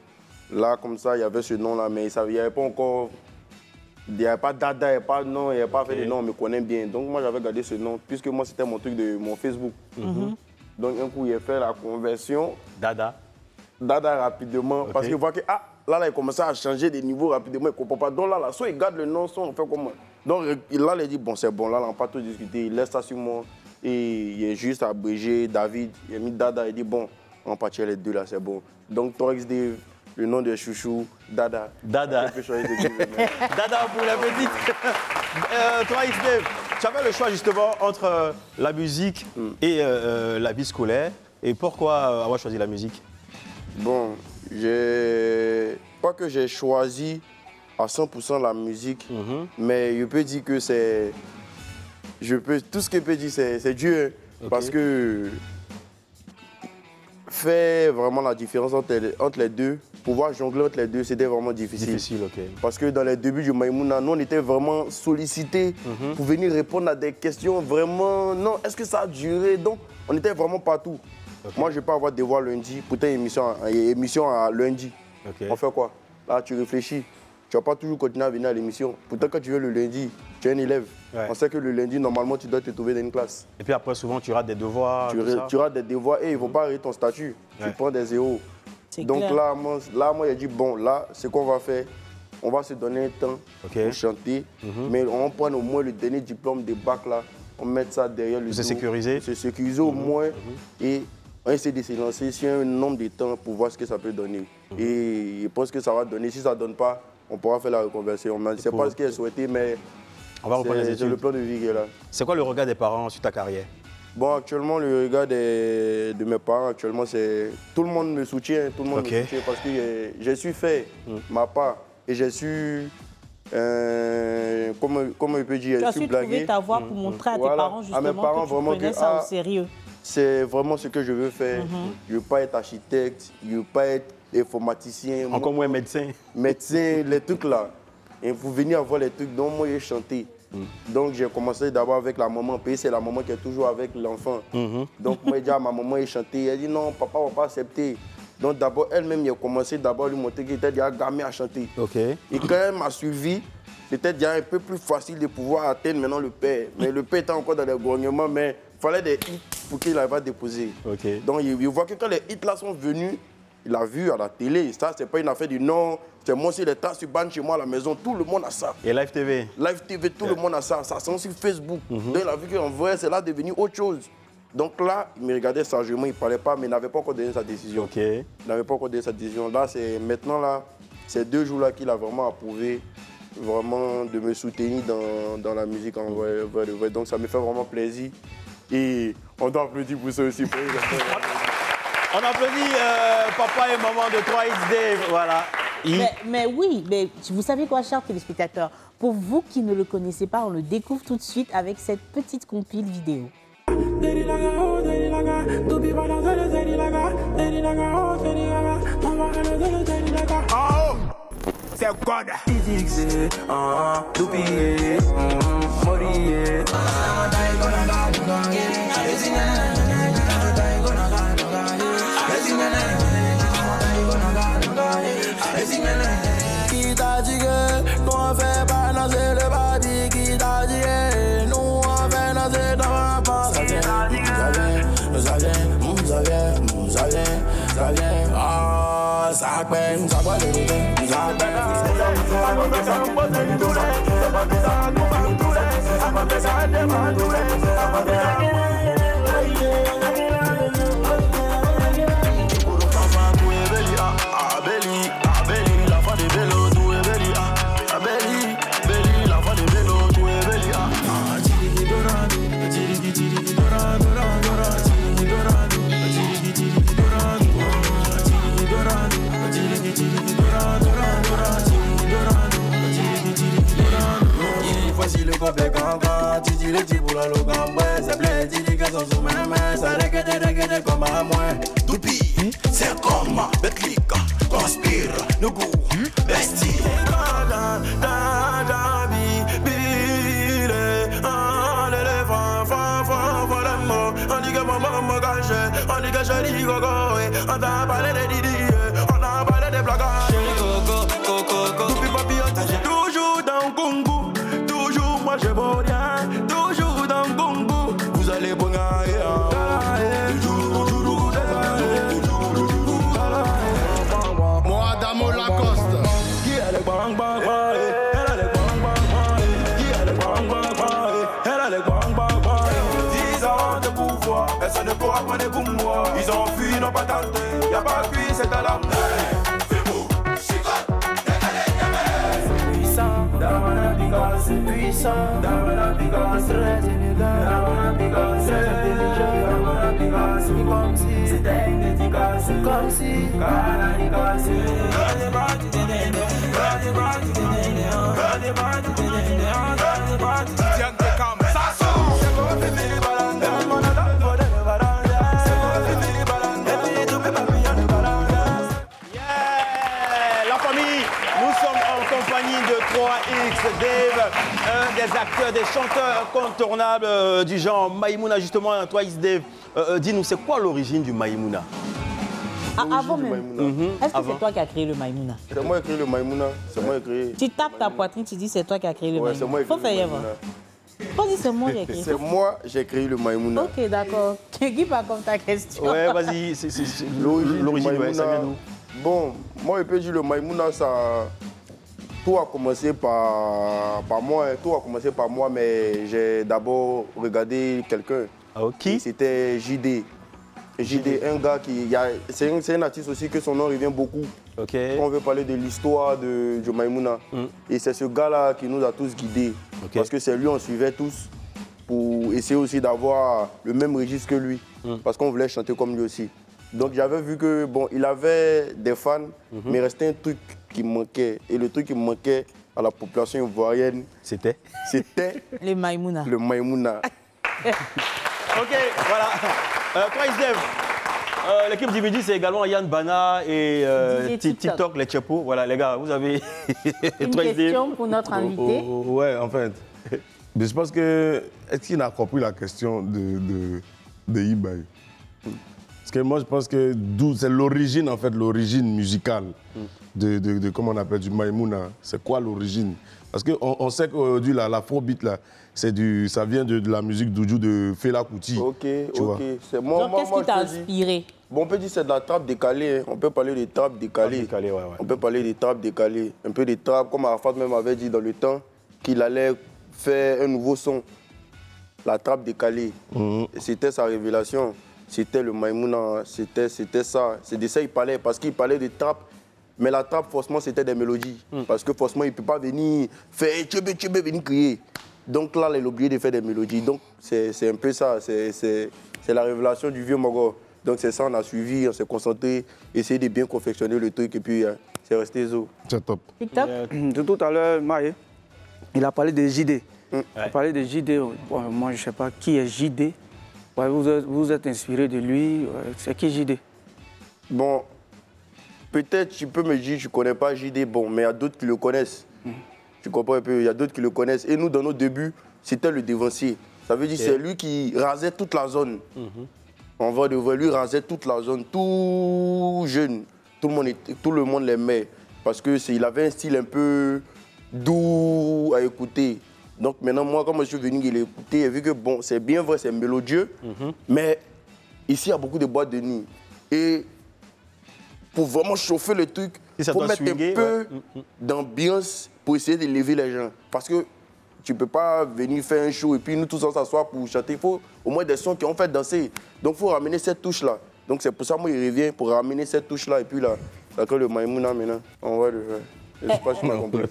Là, comme ça, il y avait ce nom-là, mais il n'y avait pas encore... Il n'y avait pas Dada, il n'y avait pas de nom, il n'y avait pas fait de nom, on me connaît bien. Donc moi, j'avais gardé ce nom, puisque moi, c'était mon truc de mon Facebook. Donc un coup, il a fait la conversion. Dada rapidement, parce qu'il voit que... Là, il commençait à changer de niveau rapidement, il ne comprend pas. Donc là, soit il garde le nom, soit on fait comment. Donc là, il dit, bon, c'est bon, là, on n'a pas tout discuté. Il laisse ça sur moi. Et il est juste abrégé David. Il a mis Dada, il dit, bon, on partit les deux là, c'est bon. Donc 3X Dave, le nom de chouchou, Dada. Dada pour la petite. 3X Dave, tu avais le choix justement entre la musique et la vie scolaire. Et pourquoi avoir choisi la musique? Bon, pas que j'ai choisi à 100% la musique, mais je peux dire que c'est... Tout ce que je peux dire, c'est Dieu. Okay. Parce que faire vraiment la différence entre les deux, pouvoir jongler entre les deux, c'était vraiment difficile. Parce que dans les débuts du Maïmouna, nous, on était vraiment sollicités pour venir répondre à des questions vraiment... Non, est-ce que ça a duré? Donc, on était vraiment partout. Okay. Moi, je ne vais pas avoir devoir lundi, pourtant émission à lundi. Okay. On fait quoi? Là, tu réfléchis. tu vas pas toujours continuer à venir à l'émission. Pourtant, quand tu viens le lundi, tu es un élève. On sait que le lundi, normalement, tu dois te trouver dans une classe. Et puis après, souvent, tu rates des devoirs. Tu rates des devoirs et ils ne vont pas arrêter ton statut. Tu prends des zéros. Donc là, moi, j'ai dit, bon, là, ce qu'on va faire, on va se donner un temps pour chanter, mais on prend au moins le dernier diplôme de bac là, on met ça derrière le dos. C'est sécurisé. C'est sécurisé au moins et on essaie de se lancer sur un nombre de temps pour voir ce que ça peut donner. Et je pense que ça va donner. Si ça ne donne pas, on pourra faire la reconversion. Ce n'est pas ce qu'elle souhaitait, mais c'est le plan de vie qui est là. C'est quoi le regard des parents sur ta carrière? Bon, actuellement, le regard de mes parents, actuellement, c'est... Tout le monde me soutient, tout le monde me soutient parce que j'ai su faire ma part et j'ai su... comment je peux dire, tu as su trouver ta voie pour montrer à tes parents justement que tu prenais ça au sérieux. C'est vraiment ce que je veux faire. Je ne veux pas être architecte, je ne veux pas être informaticien. Encore moins médecin. Médecin, les trucs là. Et pour venir voir les trucs, donc moi j'ai chanté. Donc j'ai commencé d'abord avec la maman, puis c'est la maman qui est toujours avec l'enfant. Donc moi j'ai dit à ma maman, j'ai chanté, elle dit non, papa ne va pas accepter. Donc d'abord elle-même, il a commencé d'abord à lui montrer qu'il était déjà gamin à chanter. Et quand elle m'a suivi, c'était déjà un peu plus facile de pouvoir atteindre maintenant le père. Mais le père était encore dans les grognements, mais il fallait des hits pour qu'il arrive à déposer. Donc il voit que quand les hits là sont venus, il a vu à la télé. Ça, c'est pas une affaire du non. C'est moi aussi, les tasses sur ban chez moi à la maison. Tout le monde a ça. Et Live TV? Live TV, tout le monde a ça. Ça sent sur Facebook. Donc il a vu qu'en vrai, c'est là devenu autre chose. Donc là, il me regardait sagement, il ne parlait pas, mais il n'avait pas encore donné sa décision. Il n'avait pas encore donné sa décision. Là, c'est maintenant, là, ces 2 jours-là qu'il a vraiment approuvé vraiment de me soutenir dans la musique en vrai. Donc ça me fait vraiment plaisir. Et on doit applaudir pour ça aussi. On applaudit papa et maman de 3X Dave, voilà. Mais oui, mais vous savez quoi, chers téléspectateurs? Pour vous qui ne le connaissez pas, on le découvre tout de suite avec cette petite compile vidéo. C'est quoi? Dixé, Doupillé, Morier. Qui t'a dit que nous on fait pas danser le baby? Qui t'a dit que nous on fait danser dans ma pense? Ça vient, ah, ça peine, ça va le lever, ça voici le complet cancan, tu dis les petits boulots au gamboué, c'est plein, tu dis qu'elles sont sous mes mains, ça requête comme à moi. Doupi, c'est comme Betlic, conspire, le goût, bestie. On dit que maman m'a caché, on dit que je dis gogo, on t'a parlé de Didi, on t'a parlé de blagues. Coco, Doupi papillon, toujours dans Congo, toujours moi je vois rien, toujours dans Congo, vous allez bon moi Damo Lacoste, qui est le bang bang bang, elle a le bang bang bang, qui est le bang bang bang, elle a le bang bang bang. 10 ans de pouvoir, personne ne pourra prendre pour moi. Ils ont fui, n'ont pas tenté, y'a pas de cuit, c'est à la c'est puissant, dans la picasse, très élégant, dans la picasse, très intelligent, dans la picasse, comme si c'était une dédicace, comme si, la famille, nous sommes en compagnie de 3X Dave, un des acteurs, des chanteurs incontournables du genre Maïmouna. Justement, 3X Dave, dis-nous, c'est quoi l'origine du Maïmouna? Avant même. Est-ce que c'est toi qui as créé le Maïmouna? C'est moi qui ai créé le Maïmouna. C'est moi qui ai créé. Tu tapes ta poitrine, tu dis c'est toi qui as créé le Maïmouna. C'est moi qui ai créé le Maïmouna. Faut dire c'est moi qui ai créé. C'est moi j'ai créé le Maïmouna. Ok, d'accord. Qui pas comme ta question? Ouais, vas-y, c'est l'origine, ouais, ça vient d'où? Bon, moi je peux dire le Maïmouna, ça... Tout a commencé par moi, mais j'ai d'abord regardé quelqu'un. Qui? C'était JD. JD, un gars qui... C'est un artiste aussi que son nom revient beaucoup. On veut parler de l'histoire de Maïmouna. Et c'est ce gars-là qui nous a tous guidés. Parce que c'est lui, on suivait tous pour essayer aussi d'avoir le même registre que lui. Parce qu'on voulait chanter comme lui aussi. Donc j'avais vu que, bon, il avait des fans, mais il restait un truc qui manquait. Et le truc qui manquait à la population ivoirienne, c'était le Maïmouna. Le Maïmouna. Ok, voilà. Toi, Isdev, l'équipe du midi, c'est également Yann Bana et TikTok, les Tchepo. Voilà, les gars, vous avez une question pour notre invité. Ouais, en fait. Je pense que... Est-ce qu'il a compris la question de Ibaï? Parce que moi, je pense que c'est l'origine, en fait, l'origine musicale de comment on appelle, du Maïmouna. C'est quoi l'origine? Parce qu'on sait qu'aujourd'hui, l'afrobeat, là, ça vient de la musique d'Oudjou de Fela Kuti. Ok. Donc, qu'est-ce qui t'a inspiré? Bon, on peut dire que c'est de la trappe décalée. Hein. On peut parler de trappe décalée. On peut parler de trappe décalée. Un peu de trappe, comme Arafat même avait dit dans le temps, qu'il allait faire un nouveau son. La trappe décalée. C'était sa révélation. C'était le Maïmouna, c'était ça. C'est de ça qu'il parlait, parce qu'il parlait de trappe. Mais la trappe, forcément, c'était des mélodies. Parce que forcément, il ne peut pas venir faire tchébé, venir crier. Donc là, il a oublié de faire des mélodies. Donc c'est un peu ça, c'est la révélation du vieux Mogo. Donc c'est ça, on a suivi, on s'est concentré, essayé de bien confectionner le truc et puis c'est resté zo. C'est top. TikTok. De tout à l'heure, Maï, il a parlé de JD. Il a parlé de JD. Bon, moi, je ne sais pas qui est JD. Ouais, vous êtes inspiré de lui. C'est qui JD? Bon, peut-être tu peux me dire, je ne connais pas JD, bon, mais il y a d'autres qui le connaissent. Tu comprends un peu? Il y a d'autres qui le connaissent. Et nous, dans nos débuts, c'était le dévancier. Ça veut dire que c'est lui qui rasait toute la zone. On va de lui rasait toute la zone, tout jeune. Tout le monde l'aimait. Parce qu'il avait un style un peu doux à écouter. Donc maintenant, moi, quand je suis venu, il a écouté, j'ai vu que bon, c'est bien vrai, c'est mélodieux, mais ici, il y a beaucoup de boîtes de nuit. Et pour vraiment chauffer le truc, il faut mettre un peu d'ambiance pour essayer d'élever les gens. Parce que tu ne peux pas venir faire un show et puis nous tous on s'assoit pour chanter. Il faut au moins des sons qui ont fait danser. Donc il faut ramener cette touche-là. Donc c'est pour ça que moi, il revient pour ramener cette touche-là. Et puis là, d'accord, le Maïmouna maintenant, on va le faire. Je ne sais pas si tu m'as compris.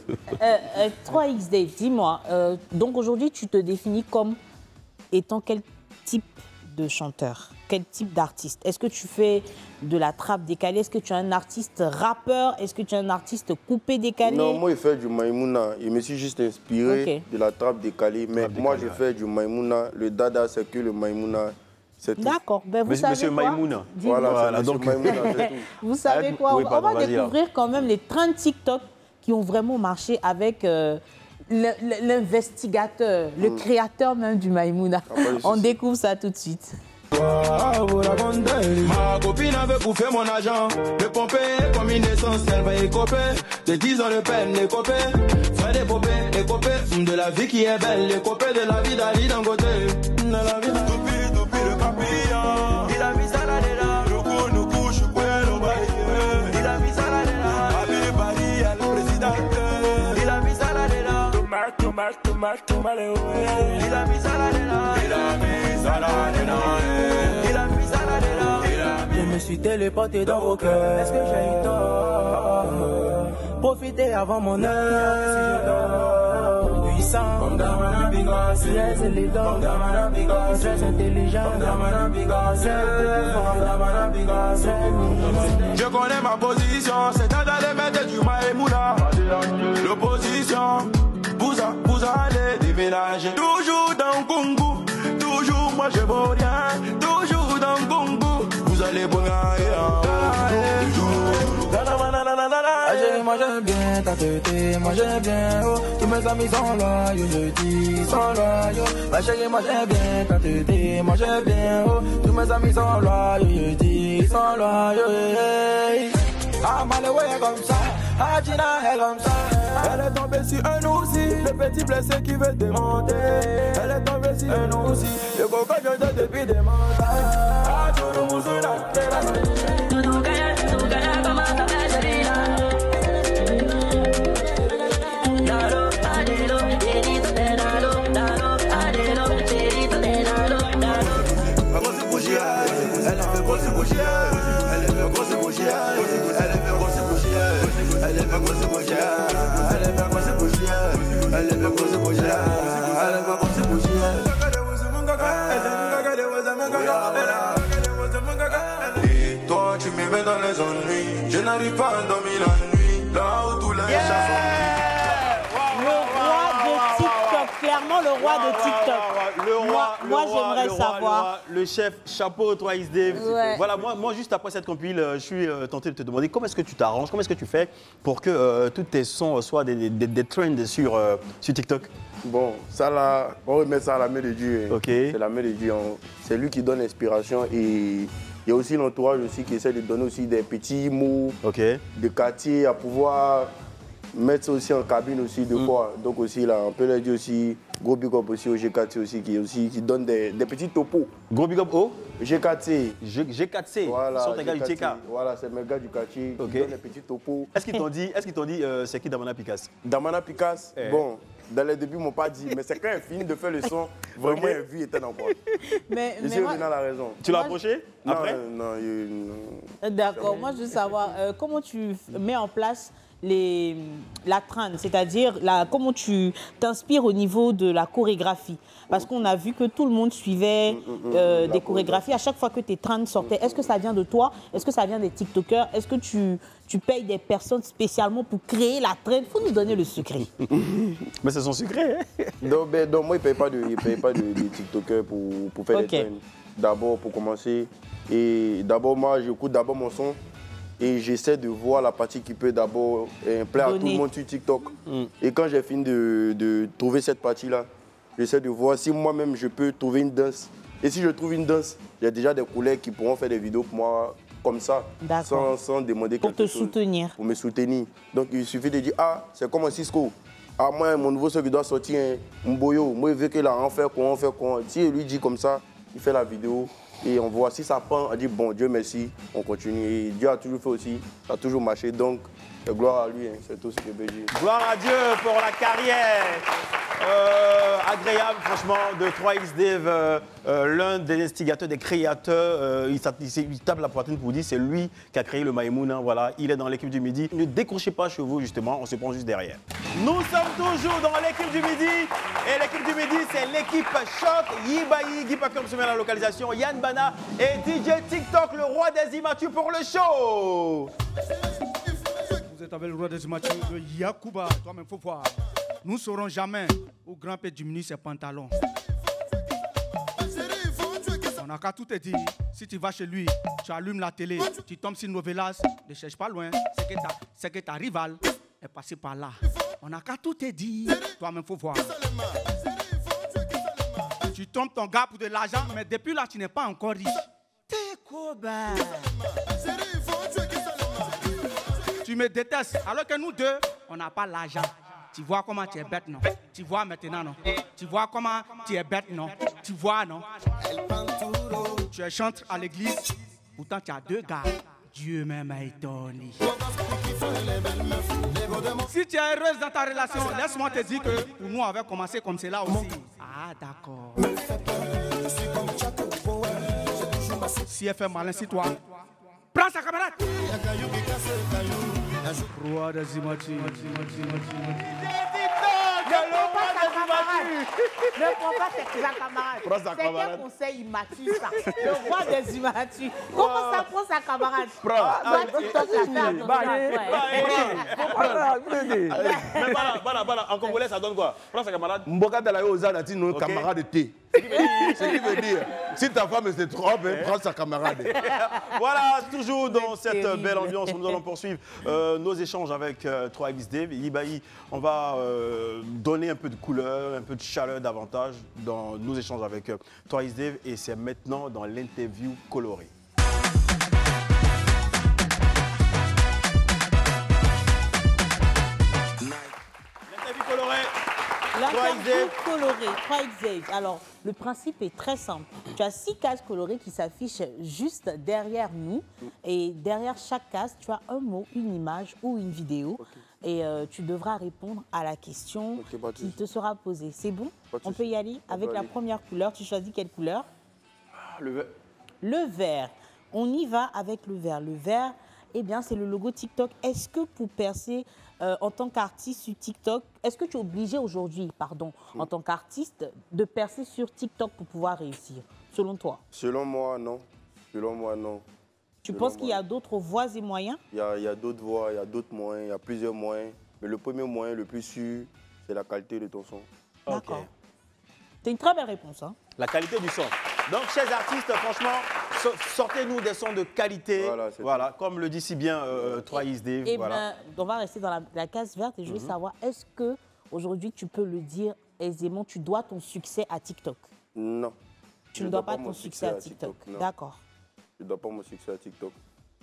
3X Dave, dis-moi, donc aujourd'hui tu te définis comme étant quel type de chanteur, quel type d'artiste? Est-ce que tu fais de la trappe décalée? Est-ce que tu es un artiste rappeur? Est-ce que tu es un artiste coupé décalé? Non, moi je fais du Maïmouna. Je me suis juste inspiré de la trappe décalée. Mais moi je fais du Maïmouna. Le dada c'est que le Maïmouna. D'accord, ben vous savez Monsieur quoi? Maïmouna. Voilà, donc Maïmouna, c'est tout. Vous savez quoi? On va découvrir quand même les 30 TikTok qui ont vraiment marché avec l'investigateur, le créateur même du Maïmouna. On découvre ça tout de suite. Ma copine avait bouffé mon argent. Le pomper comme une essence, elle va écoper. De 10 ans de peine, les copains. Faire des popées, les copains. De la vie qui est belle, les copains de la vie d'Ali Dangote. De la vie d'Oupi, le papillon. Il a mis ça là, là. Nous couche, le bail. Il a mis ça là, là. Habib Bari, le président. Il a mis ça là, là. Tomate. Il a mis ça là, là. Il a mis ça là, là. Je me suis téléporté dans vos cœurs. Est-ce que j'ai eu tort? Profiter avant mon heure. Puissant, comme Damana Bigas. Très élégant, comme Damana Bigas. Très intelligent, comme Damana Bigas. Très fort, Damana Bigas. Je connais ma position, c'est dans les maîtres du Maïmouna. L'opposition, vous allez déménager. Toujours dans Congo, toujours moi je vaux rien. Toujours dans Congo, vous allez bongayer. moi j'aime bien ta tête, moi j'aime bien, oh. Tous mes amis sont loyaux, je dis, sont loyaux. Ma chérie, moi j'aime bien ta tête, moi j'aime bien, oh. Tous mes amis sont loyaux, je dis, sont loyaux, hey. Ah, Maléwé est comme ça, ah, Gina est comme ça. Elle est tombée sur un oursi, le petit blessé qui veut démonter. Elle est tombée sur un oursi, le coco je te depuis des mandats. Ah, tout le monde sur la terre. Tout gaya, comment ça fait, Jelina? Dalo, adelo, delito, dalo, dalo, adelo, delito, dalo, dalo. Ma grosse bougie, elle a fait grosse bougie. Elle est fait grosse bougie. Elle est fait grosse bougie. Elle est fait grosse bougie. Elle est fait grosse bougie. Elle est fait grosse bougie. Elle est fait grosse bougie. Et toi tu me mets dans les ennuis. Je n'arrive pas à dormir la nuit. Là où tous les chats sont. Le roi de TikTok, clairement le roi de TikTok. Moi j'aimerais savoir. Le chef, chapeau 3XD. Ouais. Voilà, moi juste après cette compile, je suis tenté de te demander comment est-ce que tu t'arranges, comment est-ce que tu fais pour que tous tes sons soient des trends sur TikTok. Bon, ça là, on remet ça à la main de Dieu. Ok. C'est la main de Dieu. C'est lui qui donne l'inspiration et il y a aussi l'entourage aussi qui essaie de donner aussi des petits mots de quartier à pouvoir mettre ça aussi en cabine aussi de quoi. Donc aussi là, on peut leur dire aussi gros big up aussi au G4C aussi qui donne des petits topos. Gros big up au G4C. G4C. Voilà. Sont tes gars du TK. Voilà, c'est mes gars du quartier qui donnent des petits topos. Est-ce qu'ils t'ont dit c'est qui Damana Picasse? Damana Picasse, bon, dans les débuts, ils m'ont pas dit, mais c'est quand il finit de faire le son, vraiment, la vie était dans quoi. Mais je suis revenu à la raison. Tu l'as approché après? Non. D'accord, moi je veux savoir comment tu mets en place la trend, c'est-à-dire comment tu t'inspires au niveau de la chorégraphie. Parce qu'on a vu que tout le monde suivait des chorégraphies. À chaque fois que tes trends sortaient, est-ce que ça vient de toi? Est-ce que ça vient des TikTokers? Est-ce que tu payes des personnes spécialement pour créer la trend? Il faut nous donner le secret. Mais c'est son secret. Hein? Donc moi, il ne paye pas de TikTokers pour faire des trends. D'abord, pour commencer. Et d'abord, moi, j'écoute d'abord mon son. Et j'essaie de voir la partie qui peut d'abord plaire à tout le monde sur TikTok. Et quand j'ai fini de trouver cette partie-là, j'essaie de voir si moi-même je peux trouver une danse. Et si je trouve une danse, il y a déjà des collègues qui pourront faire des vidéos pour moi comme ça, sans demander quelque chose. Pour te soutenir. Pour me soutenir. Donc il suffit de dire, ah, c'est comme un Cisco. Ah, moi, mon nouveau son qui doit sortir, un Mboyo, moi, il veut qu'il en fait quoi, on fait quoi. Si il lui dit comme ça, il fait la vidéo. Et on voit si ça prend, on dit bon Dieu merci, on continue. Et Dieu a toujours fait aussi, ça a toujours marché, donc gloire à lui, hein, c'est tout ce que je veux dire. Gloire à Dieu pour la carrière agréable franchement de 3XD, l'un des instigateurs, des créateurs. Il tape la poitrine pour dire c'est lui qui a créé le Maïmoun, hein, voilà, il est dans l'équipe du Midi. Ne décrochez pas chez vous justement, on se prend juste derrière. Nous sommes toujours dans l'équipe du Midi et l'équipe du Midi c'est l'équipe Choc, Yibayi, Guy Packer se met à la localisation, Yann Bana et DJ TikTok, le roi des immatures pour le show. Vous êtes avec le roi des immatures de Yakuba, toi-même faut voir. Nous ne saurons jamais où grand peut diminuer ses pantalons. On n'a qu'à tout te dire. Si tu vas chez lui, tu allumes la télé, tu tombes sur Novelas, ne cherche pas loin, c'est que ta rivale est passée par là. On n'a qu'à tout te dire. Toi-même faut voir. Tu tombes ton gars pour de l'argent, mais depuis là, tu n'es pas encore riche. T'es cobain. Tu me détestes, alors que nous deux, on n'a pas l'argent. Tu vois comment tu es bête, non? Tu vois maintenant, non? Tu vois comment tu es bête, non? Tu vois, non? Tu es chantre à l'église, pourtant tu as deux gars. Dieu m'aime et Tony. Si tu es heureuse dans ta relation, laisse-moi te dire que pour nous, on avait commencé comme cela aussi. Ah, d'accord. Si elle fait malin, c'est toi. Prends sa camarade. Roi des immatures. Ne prends pas sa camarade. C'est quel conseil immature ça? Le roi des immatures. Comment ça prend sa camarade? En congolais, ça donne quoi? Prends sa camarade. Mboka Dalayo Ozana dit non camarade de thé. Ce qui veut dire, si ta femme se trompe, prends sa camarade. Voilà, toujours dans cette belle ambiance, nous allons poursuivre nos échanges avec 3XD. Ibaï, on va donner un peu de couleur, un peu de chaleur davantage dans nos échanges avec 3XD et c'est maintenant dans l'interview colorée. L'interview colorée. L'interview colorée, 3XD. Alors, le principe est très simple. Tu as 6 cases colorées qui s'affichent juste derrière nous. Et derrière chaque case, tu as un mot, une image ou une vidéo. Et tu devras répondre à la question qui te sera posée. C'est bon? On peut y aller avec la première couleur. Tu choisis quelle couleur? Le vert. Le vert. On y va avec le vert. Le vert, eh bien, c'est le logo TikTok. Est-ce que pour percer en tant qu'artiste sur TikTok, est-ce que tu es obligé aujourd'hui, en tant qu'artiste, de percer sur TikTok pour pouvoir réussir, selon toi? Selon moi, non. Selon moi, non. Tu penses qu'il y a d'autres voies et moyens? Il y a d'autres voies, il y a d'autres moyens, il y a plusieurs moyens. Mais le premier moyen, le plus sûr, c'est la qualité de ton son. D'accord. C'est une très belle réponse. Hein? La qualité du son. Donc, chers artistes, franchement, sortez-nous des sons de qualité. Voilà, comme le dit si bien 3XD. Et voilà. On va rester dans la case verte et je veux savoir, est-ce que aujourd'hui tu peux le dire aisément, tu dois ton succès à TikTok? Non. Tu ne dois pas ton succès à TikTok. D'accord. Je ne dois pas mon succès à TikTok.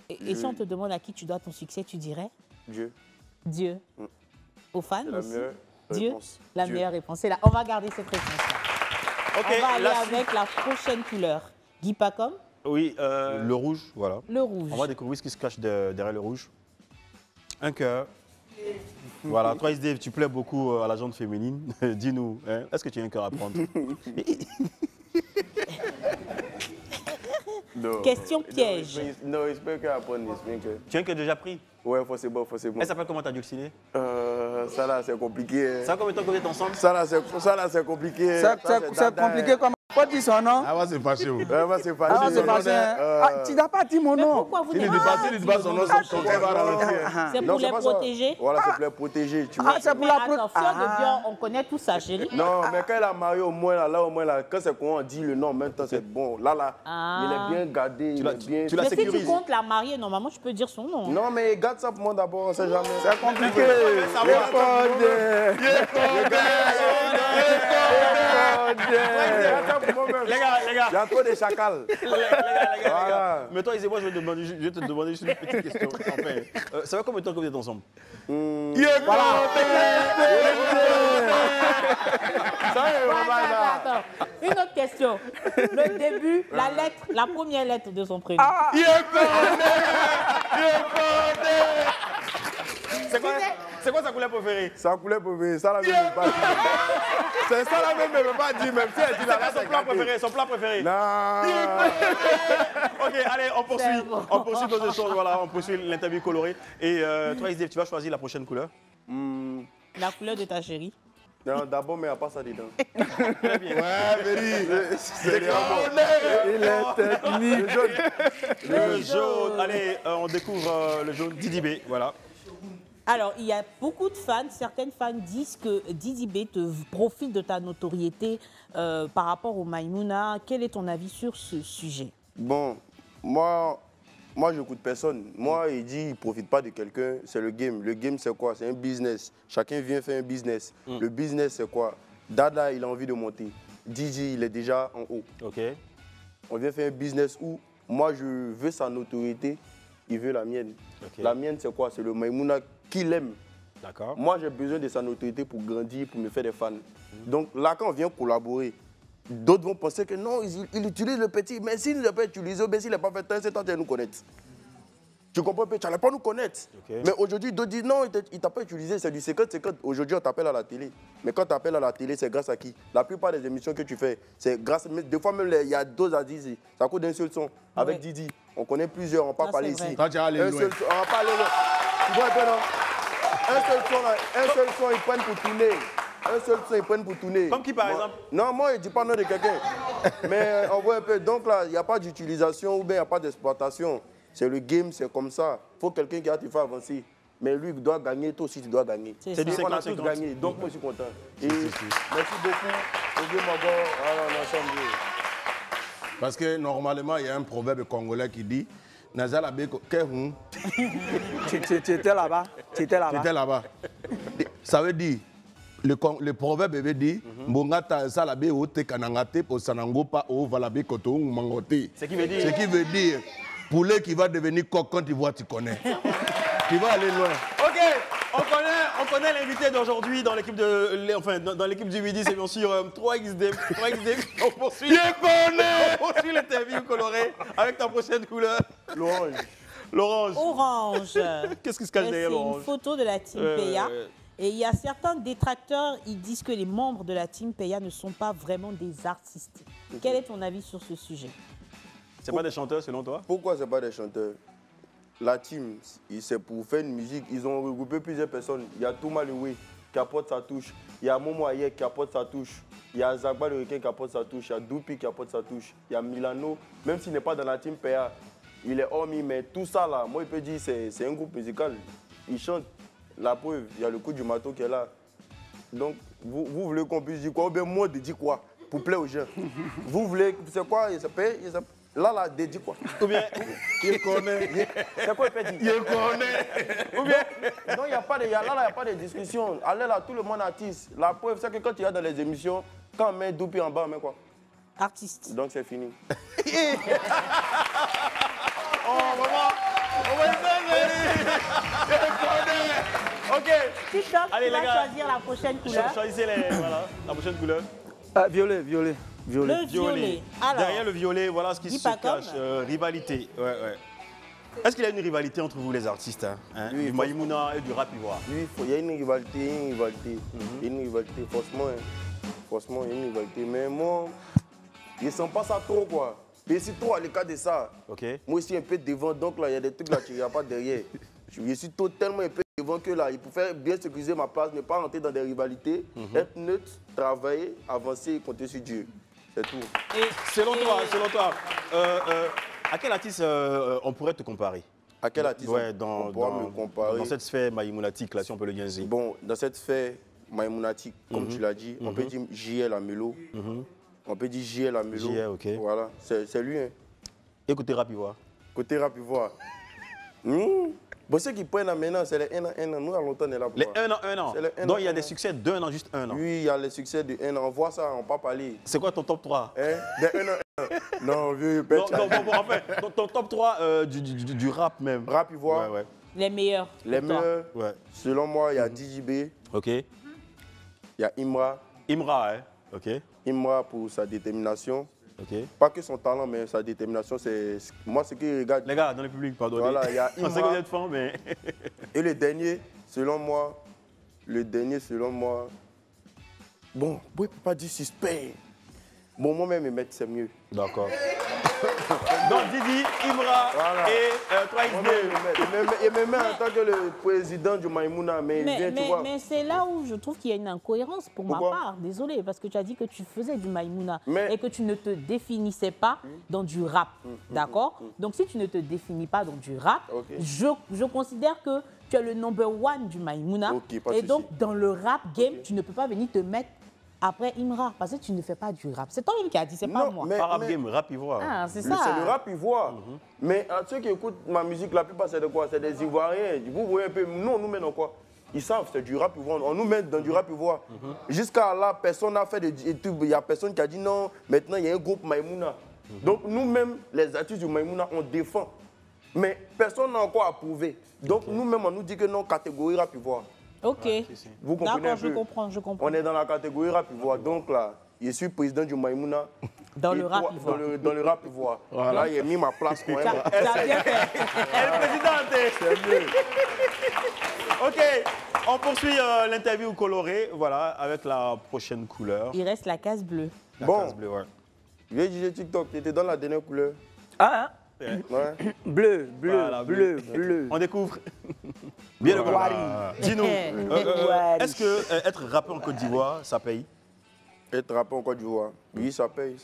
Et si on te demande à qui tu dois ton succès, tu dirais? Dieu. Dieu. Aux fans aussi? Dieu. La meilleure réponse. C'est là. On va garder cette réponse-là. Okay, on va aller avec la prochaine couleur. Guy Pacom? Oui, le rouge, voilà. Le rouge. On va découvrir ce qui se cache derrière le rouge. Un cœur. Voilà, 3XD, tu plais beaucoup à la gente féminine. Dis-nous, hein, est-ce que tu as un cœur à prendre? Non. Question piège. Non, il peut qu'à prendre. Tu as un cœur déjà pris? Ouais, forcément, forcément. Elle s'appelle comment ta dulcinée? Ça là, c'est compliqué. Ça, combien de temps que vous êtes ensemble? Ça là, c'est compliqué. C'est compliqué comme... Faut dire son nom. Ah, c'est fâché. C'est fâché. Tu n'as pas dit mon nom. Pourquoi vous Il ne dit pas son nom, son cœur va ralentir. C'est pour les protéger? Voilà, c'est pour les protéger. C'est pour la protection de Dieu, on connaît tout ça, chérie. Non, mais quand elle a marié, au moins, quand c'est qu'on dit le nom, en même temps, c'est bon. Là, il est bien gardé. Tu la sécurises. Mais si tu comptes la marier, normalement, tu peux dire son nom. Non, mais garde ça pour moi d'abord, on sait jamais. C'est compliqué. Les gars. Il y a trop de chacals. Les gars. Mais toi, moi, je vais te demander juste une petite question. Enfin, ça fait combien de temps que vous êtes ensemble? Attends. Une autre question. Le début, la lettre, la première lettre de son prénom. C'est quoi sa couleur préférée? Sa couleur préférée, ça la même pas dire. C'est ça la même, mais pas dire, même si elle dit la son plat préféré. Non. Ok, allez, on poursuit nos échanges, voilà, on poursuit l'interview colorée. Et 3XD, tu vas choisir la prochaine couleur? La couleur de ta chérie. Non, d'abord, mais il n'y a pas ça dedans. Très bien. Ouais, Véry. C'est il est technique. Le jaune. Allez, on découvre le jaune Didi B, voilà. Alors, il y a beaucoup de fans, certaines fans disent que Didi B te profite de ta notoriété par rapport au Maïmouna. Quel est ton avis sur ce sujet? Bon, moi je n'écoute personne. Moi, il dit qu'il ne profite pas de quelqu'un, c'est le game. Le game, c'est quoi? C'est un business. Chacun vient faire un business. Le business, c'est quoi? Dada, il a envie de monter. Didi, il est déjà en haut. Ok. On vient faire un business où moi, je veux sa notoriété, il veut la mienne. Okay. La mienne, c'est quoi? C'est le Maïmouna qu'il aime. D'accord. Moi, j'ai besoin de sa notoriété pour grandir, pour me faire des fans. Donc là, quand on vient collaborer, d'autres vont penser que non, il utilise le petit. Mais s'il ne l'a pas utilisé, s'il n'a pas fait tant, c'est temps de nous connaître. Tu comprends? Tu n'allais pas nous connaître. Okay. Mais aujourd'hui, d'autres disent non, il ne t'a pas utilisé, c'est du secret. Aujourd'hui, on t'appelle à la télé. Mais quand tu t'appelles à la télé, c'est grâce à qui? La plupart des émissions que tu fais, c'est grâce. Mais des fois, même, il y a deux à Didi. Ça coûte d'un seul son. Avec Didi, on connaît plusieurs, on ne va pas parler ici. Toi, tu as allé loin. On va pas aller loin. Tu vois un peu, non? Un seul son, ils prennent pour tourner. Un seul son, ils prennent pour tourner. Comme qui, par exemple? Non, moi, je ne dis pas non de quelqu'un. Mais on voit un peu. Donc là, il n'y a pas d'utilisation ou bien il n'y a pas d'exploitation. C'est le game, c'est comme ça. Il faut quelqu'un qui va te faire avancer. Mais lui, il doit gagner, toi aussi, tu dois gagner. C'est du 50-50. On a tous gagné, donc moi, je suis content. Et merci beaucoup. Parce que normalement, il y a un proverbe congolais qui dit Nazala Beko Kehun. Tu étais là-bas. Tu étais là-bas. Tu étais là-bas. Ça veut dire, le proverbe veut dire Mbongata Salabe Ote Kanangate pour Sanangopa O Valabe Koto Mangote. Ce qui veut dire. Ce qui veut dire, poulet qui va devenir coq quand tu vois, tu connais. Tu vas aller loin. Ok, on connaît l'invité d'aujourd'hui dans l'équipe dans l'équipe du midi, c'est bien sûr 3XD. On poursuit l'interview colorée avec ta prochaine couleur. L'orange. Orange. Qu'est-ce qui se cache derrière l'orange? C'est une photo de la Team Peya. Et il y a certains détracteurs, ils disent que les membres de la Team Peya ne sont pas vraiment des artistes. Quel est ton avis sur ce sujet? C'est pas des chanteurs selon toi? Pourquoi c'est pas des chanteurs? La team, c'est pour faire une musique. Ils ont regroupé plusieurs personnes. Il y a Touma Lewe qui apporte sa touche. Il y a Momo Ayek qui apporte sa touche. Il y a Zagba le Requin qui apporte sa touche. Il y a Doupi qui apporte sa touche. Il y a Milano, même s'il n'est pas dans la Team Peya, il est hormis. Mais tout ça là, moi, il peut dire c'est un groupe musical. Ils chantent. La preuve, il y a le coup du marteau qui est là. Donc, vous voulez qu'on puisse dire quoi? Ou bien moi, de dire quoi? Pour plaire aux gens. Vous voulez, c'est quoi? Il s'appelle là, dédie quoi? Ou bien, il connaît. C'est quoi il peut dire? Il connaît. Ou bien, non, il n'y a pas de discussion. Allez là, tout le monde artiste. La preuve, c'est que quand tu es dans les émissions, quand on met Doupi en bas, on met quoi? Artiste. Donc c'est fini. Oh, maman, on va le ok. TikTok, allez, tu vas choisir la prochaine couleur. Choisissez la prochaine couleur. Violet. Le violet. Alors, derrière le violet, voilà ce qui se cache. Rivalité. Ouais. Est-ce qu'il y a une rivalité entre vous les artistes, hein? Oui, du Maïmouna et du rap ivoire? Oui, il y a une rivalité, Franchement, il y a une rivalité. Mais moi, je ne sens pas ça trop, quoi. Je suis trop à l'écart de ça. Okay. Moi, je suis un peu devant, donc là, il y a des trucs là qu'il n'y a pas derrière. Je suis tellement un peu devant que là, il faut faire bien sécuriser ma place, ne pas rentrer dans des rivalités, être neutre, travailler, avancer et compter sur Dieu. C'est tout. Et selon toi, à quel artiste on pourrait te comparer? À quel artiste on pourrait me comparer? Dans cette sphère maïmounatique, là, si on peut le dire. Bon, dans cette sphère maïmounatique, comme tu l'as dit, on peut dire JL Amelo. On peut dire JL Amelo. JL, ok. Voilà, c'est lui. Hein. Et côté rap ivoire? Côté rap ivoire. Bon, ceux qui prennent maintenant, c'est les 1 an. Nous, à longtemps, on est là pour les 1 an. Donc, il y a des succès d'1 an, juste 1 an. Oui, il y a les succès de 1 an. On voit ça, on ne peut pas parler. C'est quoi ton top 3? Des 1 an. Non, vieux, enfin, ton top 3 du rap même. Rap ivoire. Ouais. Les meilleurs. Les meilleurs. Ouais. Selon moi, il y a DJB. Ok. Il y a Imra. Imra, hein. Ok. Imra pour sa détermination. Ok. Pas que son talent, mais sa détermination, c'est moi ce qui regarde. Les gars, dans le public, pardon. Voilà, il y a Imra. On sait que vous êtes fan, mais. Et le dernier, selon moi, bon, vous ne pouvez pas dire suspect. Bon, moi-même, mettre, c'est mieux. D'accord. Donc, Didi, Imra voilà. Et 3XD. Il me met en tant que le président du Maïmouna, mais c'est là où je trouve qu'il y a une incohérence pour ma part. Désolé, parce que tu as dit que tu faisais du Maïmouna et que tu ne te définissais pas dans du rap. D'accord? Donc, si tu ne te définis pas dans du rap, je considère que tu es le number 1 du Maïmouna. Et donc, dans le rap game, tu ne peux pas venir te mettre après Imra, parce que tu ne fais pas du rap. C'est toi-même qui as dit, c'est pas moi. Pas rap game, rap ivoire. Ah, c'est ça. C'est le rap ivoire. Mais ceux qui écoutent ma musique, la plupart, c'est de quoi? C'est des Ivoiriens. Vous voyez un peu, nous, on nous met dans quoi? Ils savent, c'est du rap ivoire. On nous met dans du rap ivoire. Jusqu'à là, personne n'a fait de YouTube. Il n'y a personne qui a dit non, maintenant, il y a un groupe Maïmouna. Donc, nous-mêmes, les artistes du Maïmouna, on défend. Mais personne n'a encore approuvé. Donc, nous-mêmes, on nous dit que non, catégorie rap ivoire. Ok. Vous comprenez un peu? Je comprends. On est dans la catégorie rap ivoire. Donc là, je suis président du Maïmouna. Dans le rap ivoire. Dans le rap ivoire. Voilà. Là, il a mis ma place quand même. Elle est présidente. C'est mieux. Ok, on poursuit l'interview colorée, voilà, avec la prochaine couleur. Il reste la case bleue. La case bleue, ouais. Je vais dire TikTok, tu étais dans la dernière couleur. Ah, ouais. Bleu. On découvre. Bien le Wari. Dis-nous, est-ce que être rappeur en Côte d'Ivoire, ça paye? Être rappeur en Côte d'Ivoire, oui, ça paye.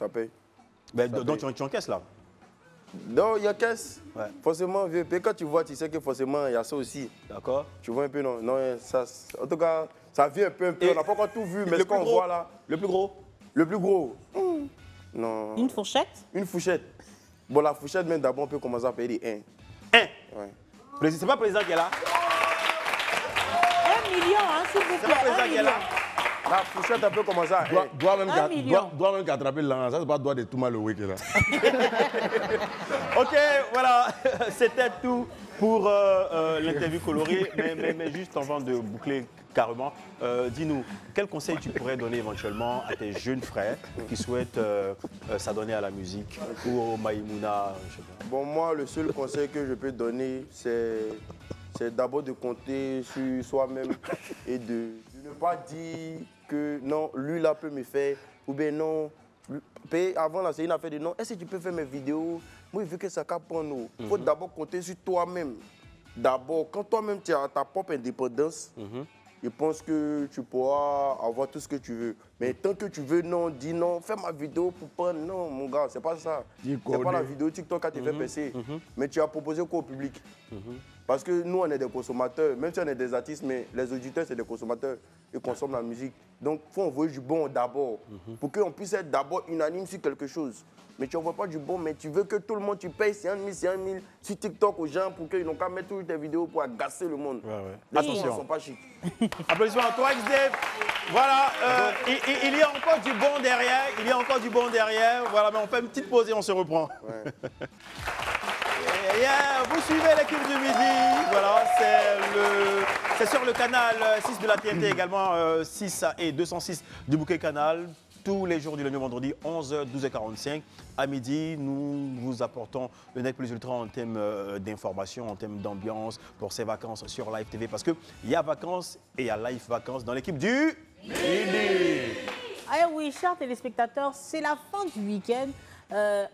Ben, donc tu encaisses là? Non, il y a caisse. Ouais. Forcément, vieux. Et quand tu vois, tu sais que forcément, il y a ça aussi. D'accord. Tu vois un peu, non, ça, en tout cas, ça vient un peu. On n'a pas encore tout vu, mais ce qu'on voit là. Le plus gros? Le plus gros Non. Une fourchette? Une fourchette. Bon, la fourchette, même d'abord, on peut commencer à payer des 1. Ouais. C'est pas le président qui est là? 1 million, hein, s'il vous plaît. C'est pas le président qui est là? La fourchette, on peut commencer à... Doit même qu'attraper l'an. Ça, c'est pas doigt de tout mal le qui est là. Ok, voilà. C'était tout pour l'interview colorée. Mais juste avant de boucler carrément, dis-nous, quel conseil tu pourrais donner éventuellement à tes jeunes frères qui souhaitent s'adonner à la musique ou au Maïmouna, je sais pas. Bon, moi, le seul conseil que je peux donner, c'est d'abord de compter sur soi-même et de ne pas dire que non, lui là peut me faire, ou bien non. Avant là, c'est une affaire de non, est-ce que tu peux faire mes vidéos? Moi, je veux que ça capte nous. Il faut d'abord compter sur toi-même. D'abord, quand toi-même tu as ta propre indépendance, je pense que tu pourras avoir tout ce que tu veux. Mais tant que tu veux, non, dis non, fais ma vidéo pour prendre. Non, mon gars, c'est pas ça. C'est pas la vidéo TikTok qui te fait passer. Mais tu as proposé quoi au public? Parce que nous, on est des consommateurs. Même si on est des artistes, mais les auditeurs, c'est des consommateurs. Ils consomment la musique. Donc, il faut envoyer du bon d'abord. Pour qu'on puisse être d'abord unanime sur quelque chose. Mais tu n'envoies pas du bon, mais tu veux que tout le monde, tu payes 100 000 sur TikTok aux gens pour qu'ils n'ont qu'à mettre toutes tes vidéos pour agacer le monde. Les gens ne sont pas chics. Applaudissements à toi, XD. Voilà, il y a encore du bon derrière. Il y a encore du bon derrière. Voilà, mais on fait une petite pause et on se reprend. Vous suivez l'équipe du midi. Voilà, c'est sur le canal 6 de la TNT également, 6 et 206 du Bouquet Canal. Tous les jours du lundi au vendredi, 11h, 12h45. À midi, nous vous apportons le Net Plus Ultra en termes d'information, en termes d'ambiance pour ces vacances sur Live TV. Parce qu'il y a vacances et il y a Live Vacances dans l'équipe du midi. Ah oui, chers téléspectateurs, c'est la fin du week-end.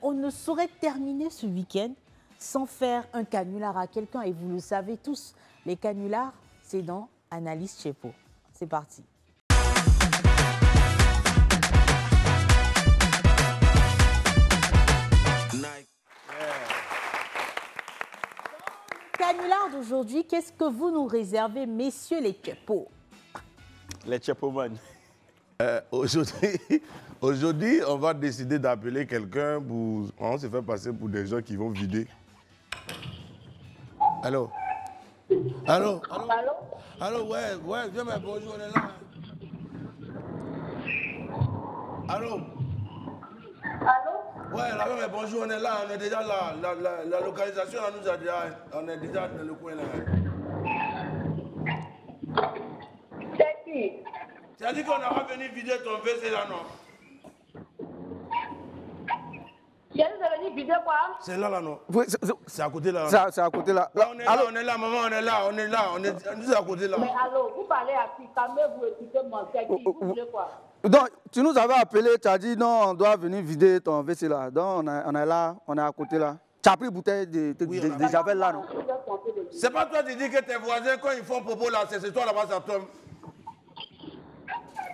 On ne saurait terminer ce week-end sans faire un canular à quelqu'un. Et vous le savez tous, les canulars, c'est dans Analyse Chepo. C'est parti. Canular d'aujourd'hui, qu'est-ce que vous nous réservez, messieurs les Chepo? Les Chepoman. Aujourd'hui, on va décider d'appeler quelqu'un pour... On se fait passer pour des gens qui vont vider. Allô? Allô? Allô? Allô, ouais, viens, mais bonjour, on est là. Allô? Allô? Ouais, là, mais bonjour, on est là, on est déjà là. La localisation, là, nous a déjà... On est déjà dans le coin, là. C'est qui? Tu as dit qu'on aura venu vider ton WC, là, non? Tu as dit de venir vider quoi? C'est là, non? Oui, c'est à côté, là. C'est à côté, là. Ouais, on est là, maman, on est là, on est à côté, là. Mais allô, vous parlez à qui? Calmez-vous, écoutez-moi, c'est qui? Vous voulez quoi? Donc, tu nous avais appelé, tu as dit non, on doit venir vider ton WC là. Donc, on est là, on est à côté là. Tu as pris bouteille de javel là, non? C'est pas toi qui dis que tes voisins, quand ils font propos là, c'est toi là-bas, ça tombe.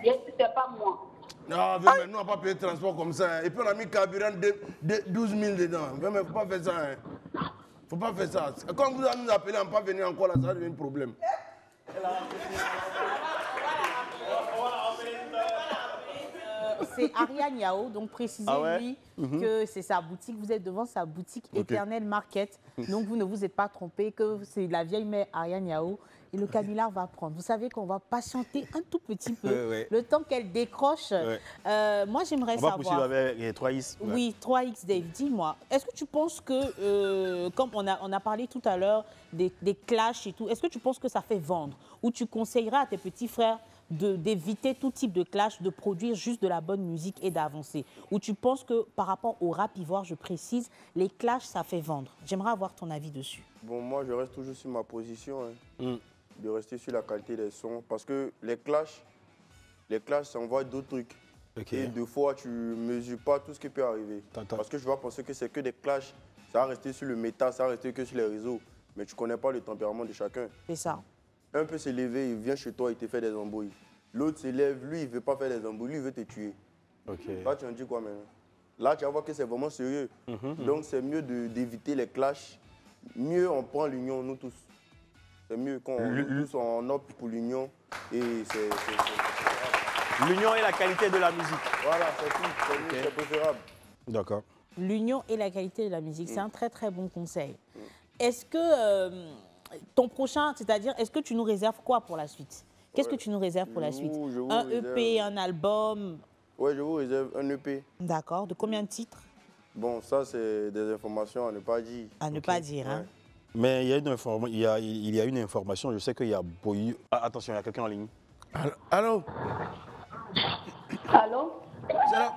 C'est pas moi. Non, mais nous, on n'a pas payé de transport comme ça. Et puis, on a mis carburant de 12 000 dedans. Mais il ne faut pas faire ça. Il ne faut pas faire ça. Quand vous nous appelez, on ne peut pas venir encore là, ça devient un problème. C'est Ariane Yao, donc précisez-lui que c'est sa boutique. Vous êtes devant sa boutique Éternel Market. Donc vous ne vous êtes pas trompé que c'est la vieille mère Ariane Yao. Et le canular va prendre. Vous savez qu'on va patienter un tout petit peu, le temps qu'elle décroche. Moi, j'aimerais savoir... On va poursuivre avec 3X. Oui, 3X Dave, dis-moi, est-ce que tu penses que, comme on a parlé tout à l'heure des clashs et tout, est-ce que tu penses que ça fait vendre? Ou tu conseillerais à tes petits frères d'éviter tout type de clash, de produire juste de la bonne musique et d'avancer? Ou tu penses que par rapport au rap ivoire, je précise, les clashs, ça fait vendre? J'aimerais avoir ton avis dessus. Bon, moi, je reste toujours sur ma position, de rester sur la qualité des sons, parce que les clashs, ça envoie d'autres trucs. Et deux fois, tu ne mesures pas tout ce qui peut arriver. Parce que je vais penser que c'est que des clashs, ça va rester sur le méta, ça va rester que sur les réseaux, mais tu ne connais pas le tempérament de chacun. C'est ça. Un peut s'élever, il vient chez toi, il te fait des embrouilles. L'autre s'élève, lui, il ne veut pas faire des embrouilles, lui, il veut te tuer. Là, tu en dis quoi maintenant? Là, tu vas voir que c'est vraiment sérieux. Donc, c'est mieux d'éviter les clashs. Mieux, on prend l'union, nous tous. C'est mieux quand nous tous on opte pour l'union. Et c'est... L'union et la qualité de la musique. Voilà, c'est tout. C'est préférable. D'accord. L'union et la qualité de la musique, c'est un très très bon conseil. Est-ce que ton prochain, c'est-à-dire, est-ce que tu nous réserves quoi pour la suite? Qu'est-ce que tu nous réserves pour la suite? Un EP, un album? Oui, je vous réserve un EP. D'accord. De combien de titres? Bon, ça, c'est des informations à ne pas dire. À ne pas dire, hein. Mais il y a une information, je sais qu'il y a Boyu. Ah, attention, il y a quelqu'un en ligne. Allô? Allô?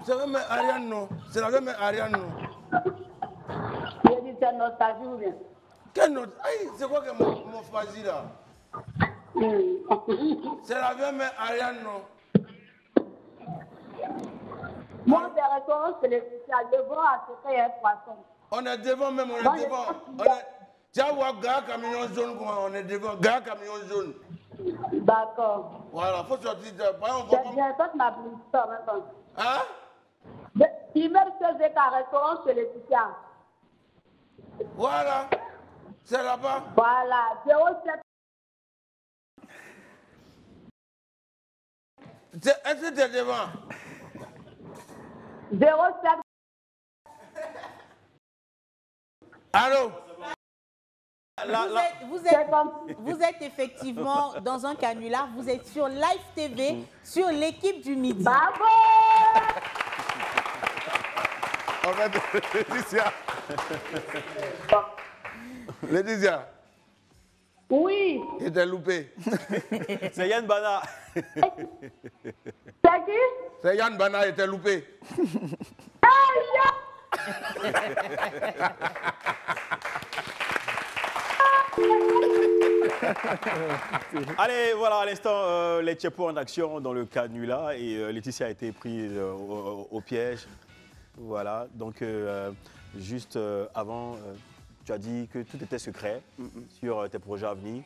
C'est la même Ariane, non? C'est la même Ariane, non? Je dis c'est nostalgie ou bien? Quelle note? Aïe, c'est quoi que mon fazi là? C'est la même Ariane, non? Moi, des restaurants, c'est les spéciales devant à ce qu'il y a un poisson. On est devant même, on est devant. Tu as vu gars camion jaune, on est devant. Gars camion jaune. D'accord. Voilà, faut sortir. C'est bien, toi, tu m'as pris ça maintenant. Hein? Il me faisait qu'un restaurant, c'est les spéciales. Voilà. C'est là-bas. Voilà, 07. Est-ce que tu es devant? 07. Allô? Vous êtes effectivement dans un canular, vous êtes sur Live TV, sur l'équipe du midi. Bravo! En fait, Laetitia. Oui. Il t'a loupé. C'est Yann Bana. C'est qui? C'est Yann Bana, il t'a loupé. Allez, voilà, à l'instant, les Tchèpos en action dans le canular et Laetitia a été prise au piège. Voilà, donc juste avant, tu as dit que tout était secret sur tes projets à venir.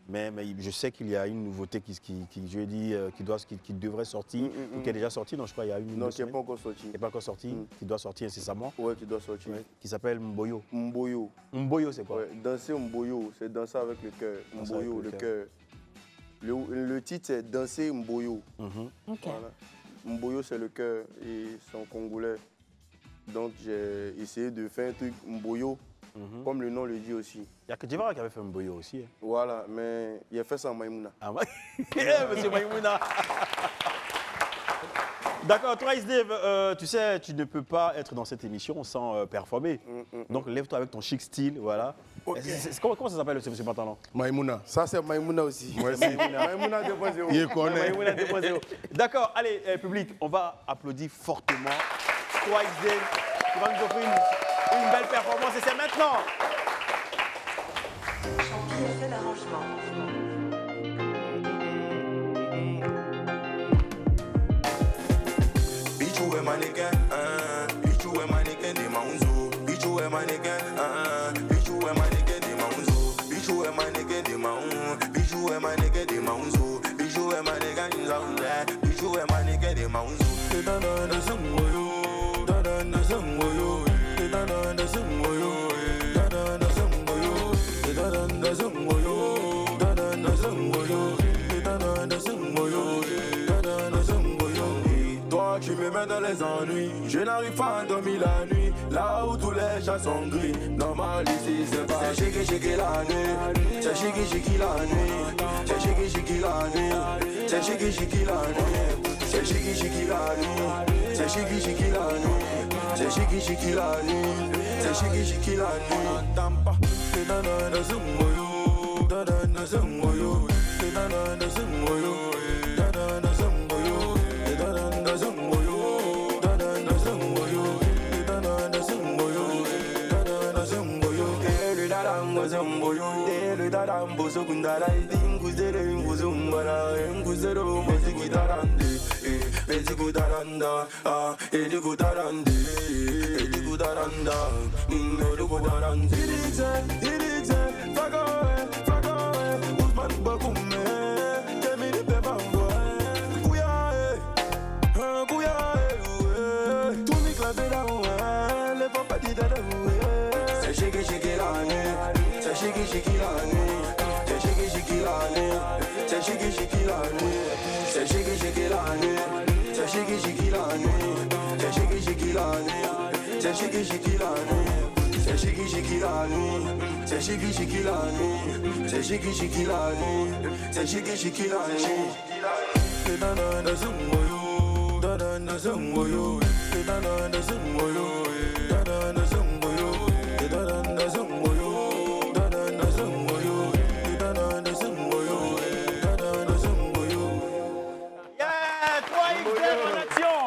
Mais je sais qu'il y a une nouveauté qui devrait sortir, ou qui est déjà sortie. Non, je crois qu'il y a une. Non, qui n'est pas encore sortie. Qui n'est pas encore sortie, qui doit sortir incessamment. Oui, qui doit sortir. Ouais, qui s'appelle Mboyo. Mboyo. Mboyo, c'est quoi? Ouais, danser Mboyo, c'est danser avec le cœur. Mboyo, le cœur. Le titre, c'est Danser Mboyo. Okay. Voilà. Mboyo, c'est le cœur et son congolais. Donc, j'ai essayé de faire un truc Mboyo. Comme le nom le dit aussi. Il y a que Djivara qui avait fait Mboyo aussi. Hein. Voilà, mais il a fait ça en Maïmouna. Ah, monsieur Maïmouna. D'accord, toi, Isdave, tu sais, tu ne peux pas être dans cette émission sans performer. Donc, lève-toi avec ton chic style, voilà. Okay. Comment ça s'appelle ce pantalon? Maïmouna. Ça, c'est Maïmouna aussi. Ouais, Maïmouna 2.0. Il connaît. Maïmouna 2.0. D'accord, allez, public, on va applaudir fortement. Toi, Isdave, tu vas nous offrir une belle performance et c'est maintenant. Champion fait l'arrangement. Bichou est mannequin, bichou est mannequin de Maunzo. Bichou est mannequin, bichou est mannequin de Maunzo. Bichou est mannequin de Maunzo. Bichou est mannequin de Maunzo. Bichou est mannequin de Maunzo. Bichou est mannequin de Maunzo. Toi tu me mets dans les ennuis, je n'arrive pas à dormir la nuit. Là où tous les chats sont gris, normal ici c'est pas. C'est chiki la nuit, c'est chiki la nuit, c'est chiki la nuit, c'est chiki la nuit, c'est chiki la nuit, c'est chiki la nuit, c'est chiki la nuit, c'est chiki la nuit. Tampa, c'est dans le zungoyo, dans le zungoyo, c'est dans le zungoyo, dans le zungoyo, c'est dans le zungoyo, dans le zungoyo, c'est dans le zungoyo, dans le zungoyo. Le dadango zungoyo, le dadambo sokundala, inguzere inguzumbara, inguzero moziki darande, meziko daranda, edigo darande, edigo daranda, edigo darande. Irize, fagawe, Usman bakume, kemini pebangwa, kuyae, tumi klavera uwe, le papa di dada uwe. C'est chiki la nuit, c'est chiki la nuit, C'est Shiki la nuit. C'est Shiki la nuit. C'est Shiki la nuit. C'est Shiki la nuit. C'est Shiki la nuit. C'est Shiki la nuit. C'est Shiki la nuit. C'est Shiki la nuit. C'est Shiki la nuit. C'est Shiki la nuit. Dana zungoyo, dana zungoyo, dana zungoyo, dana zungoyo, dana zungoyo, dana zungoyo, dana zungoyo, dana zungoyo. Yeah, 3X en action.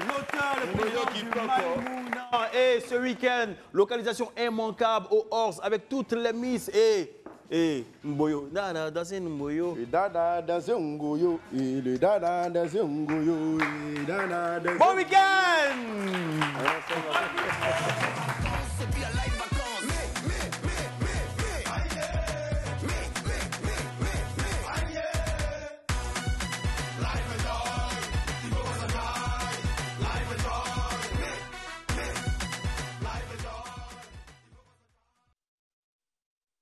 L'auteur, le président du Maïmouna. Et ce week-end, localisation immanquable au Horse avec toutes les Miss et Mboyo. Dada danser Mboyo. Dada danser Mboyo. Dada danser Mboyo. Bon week-end.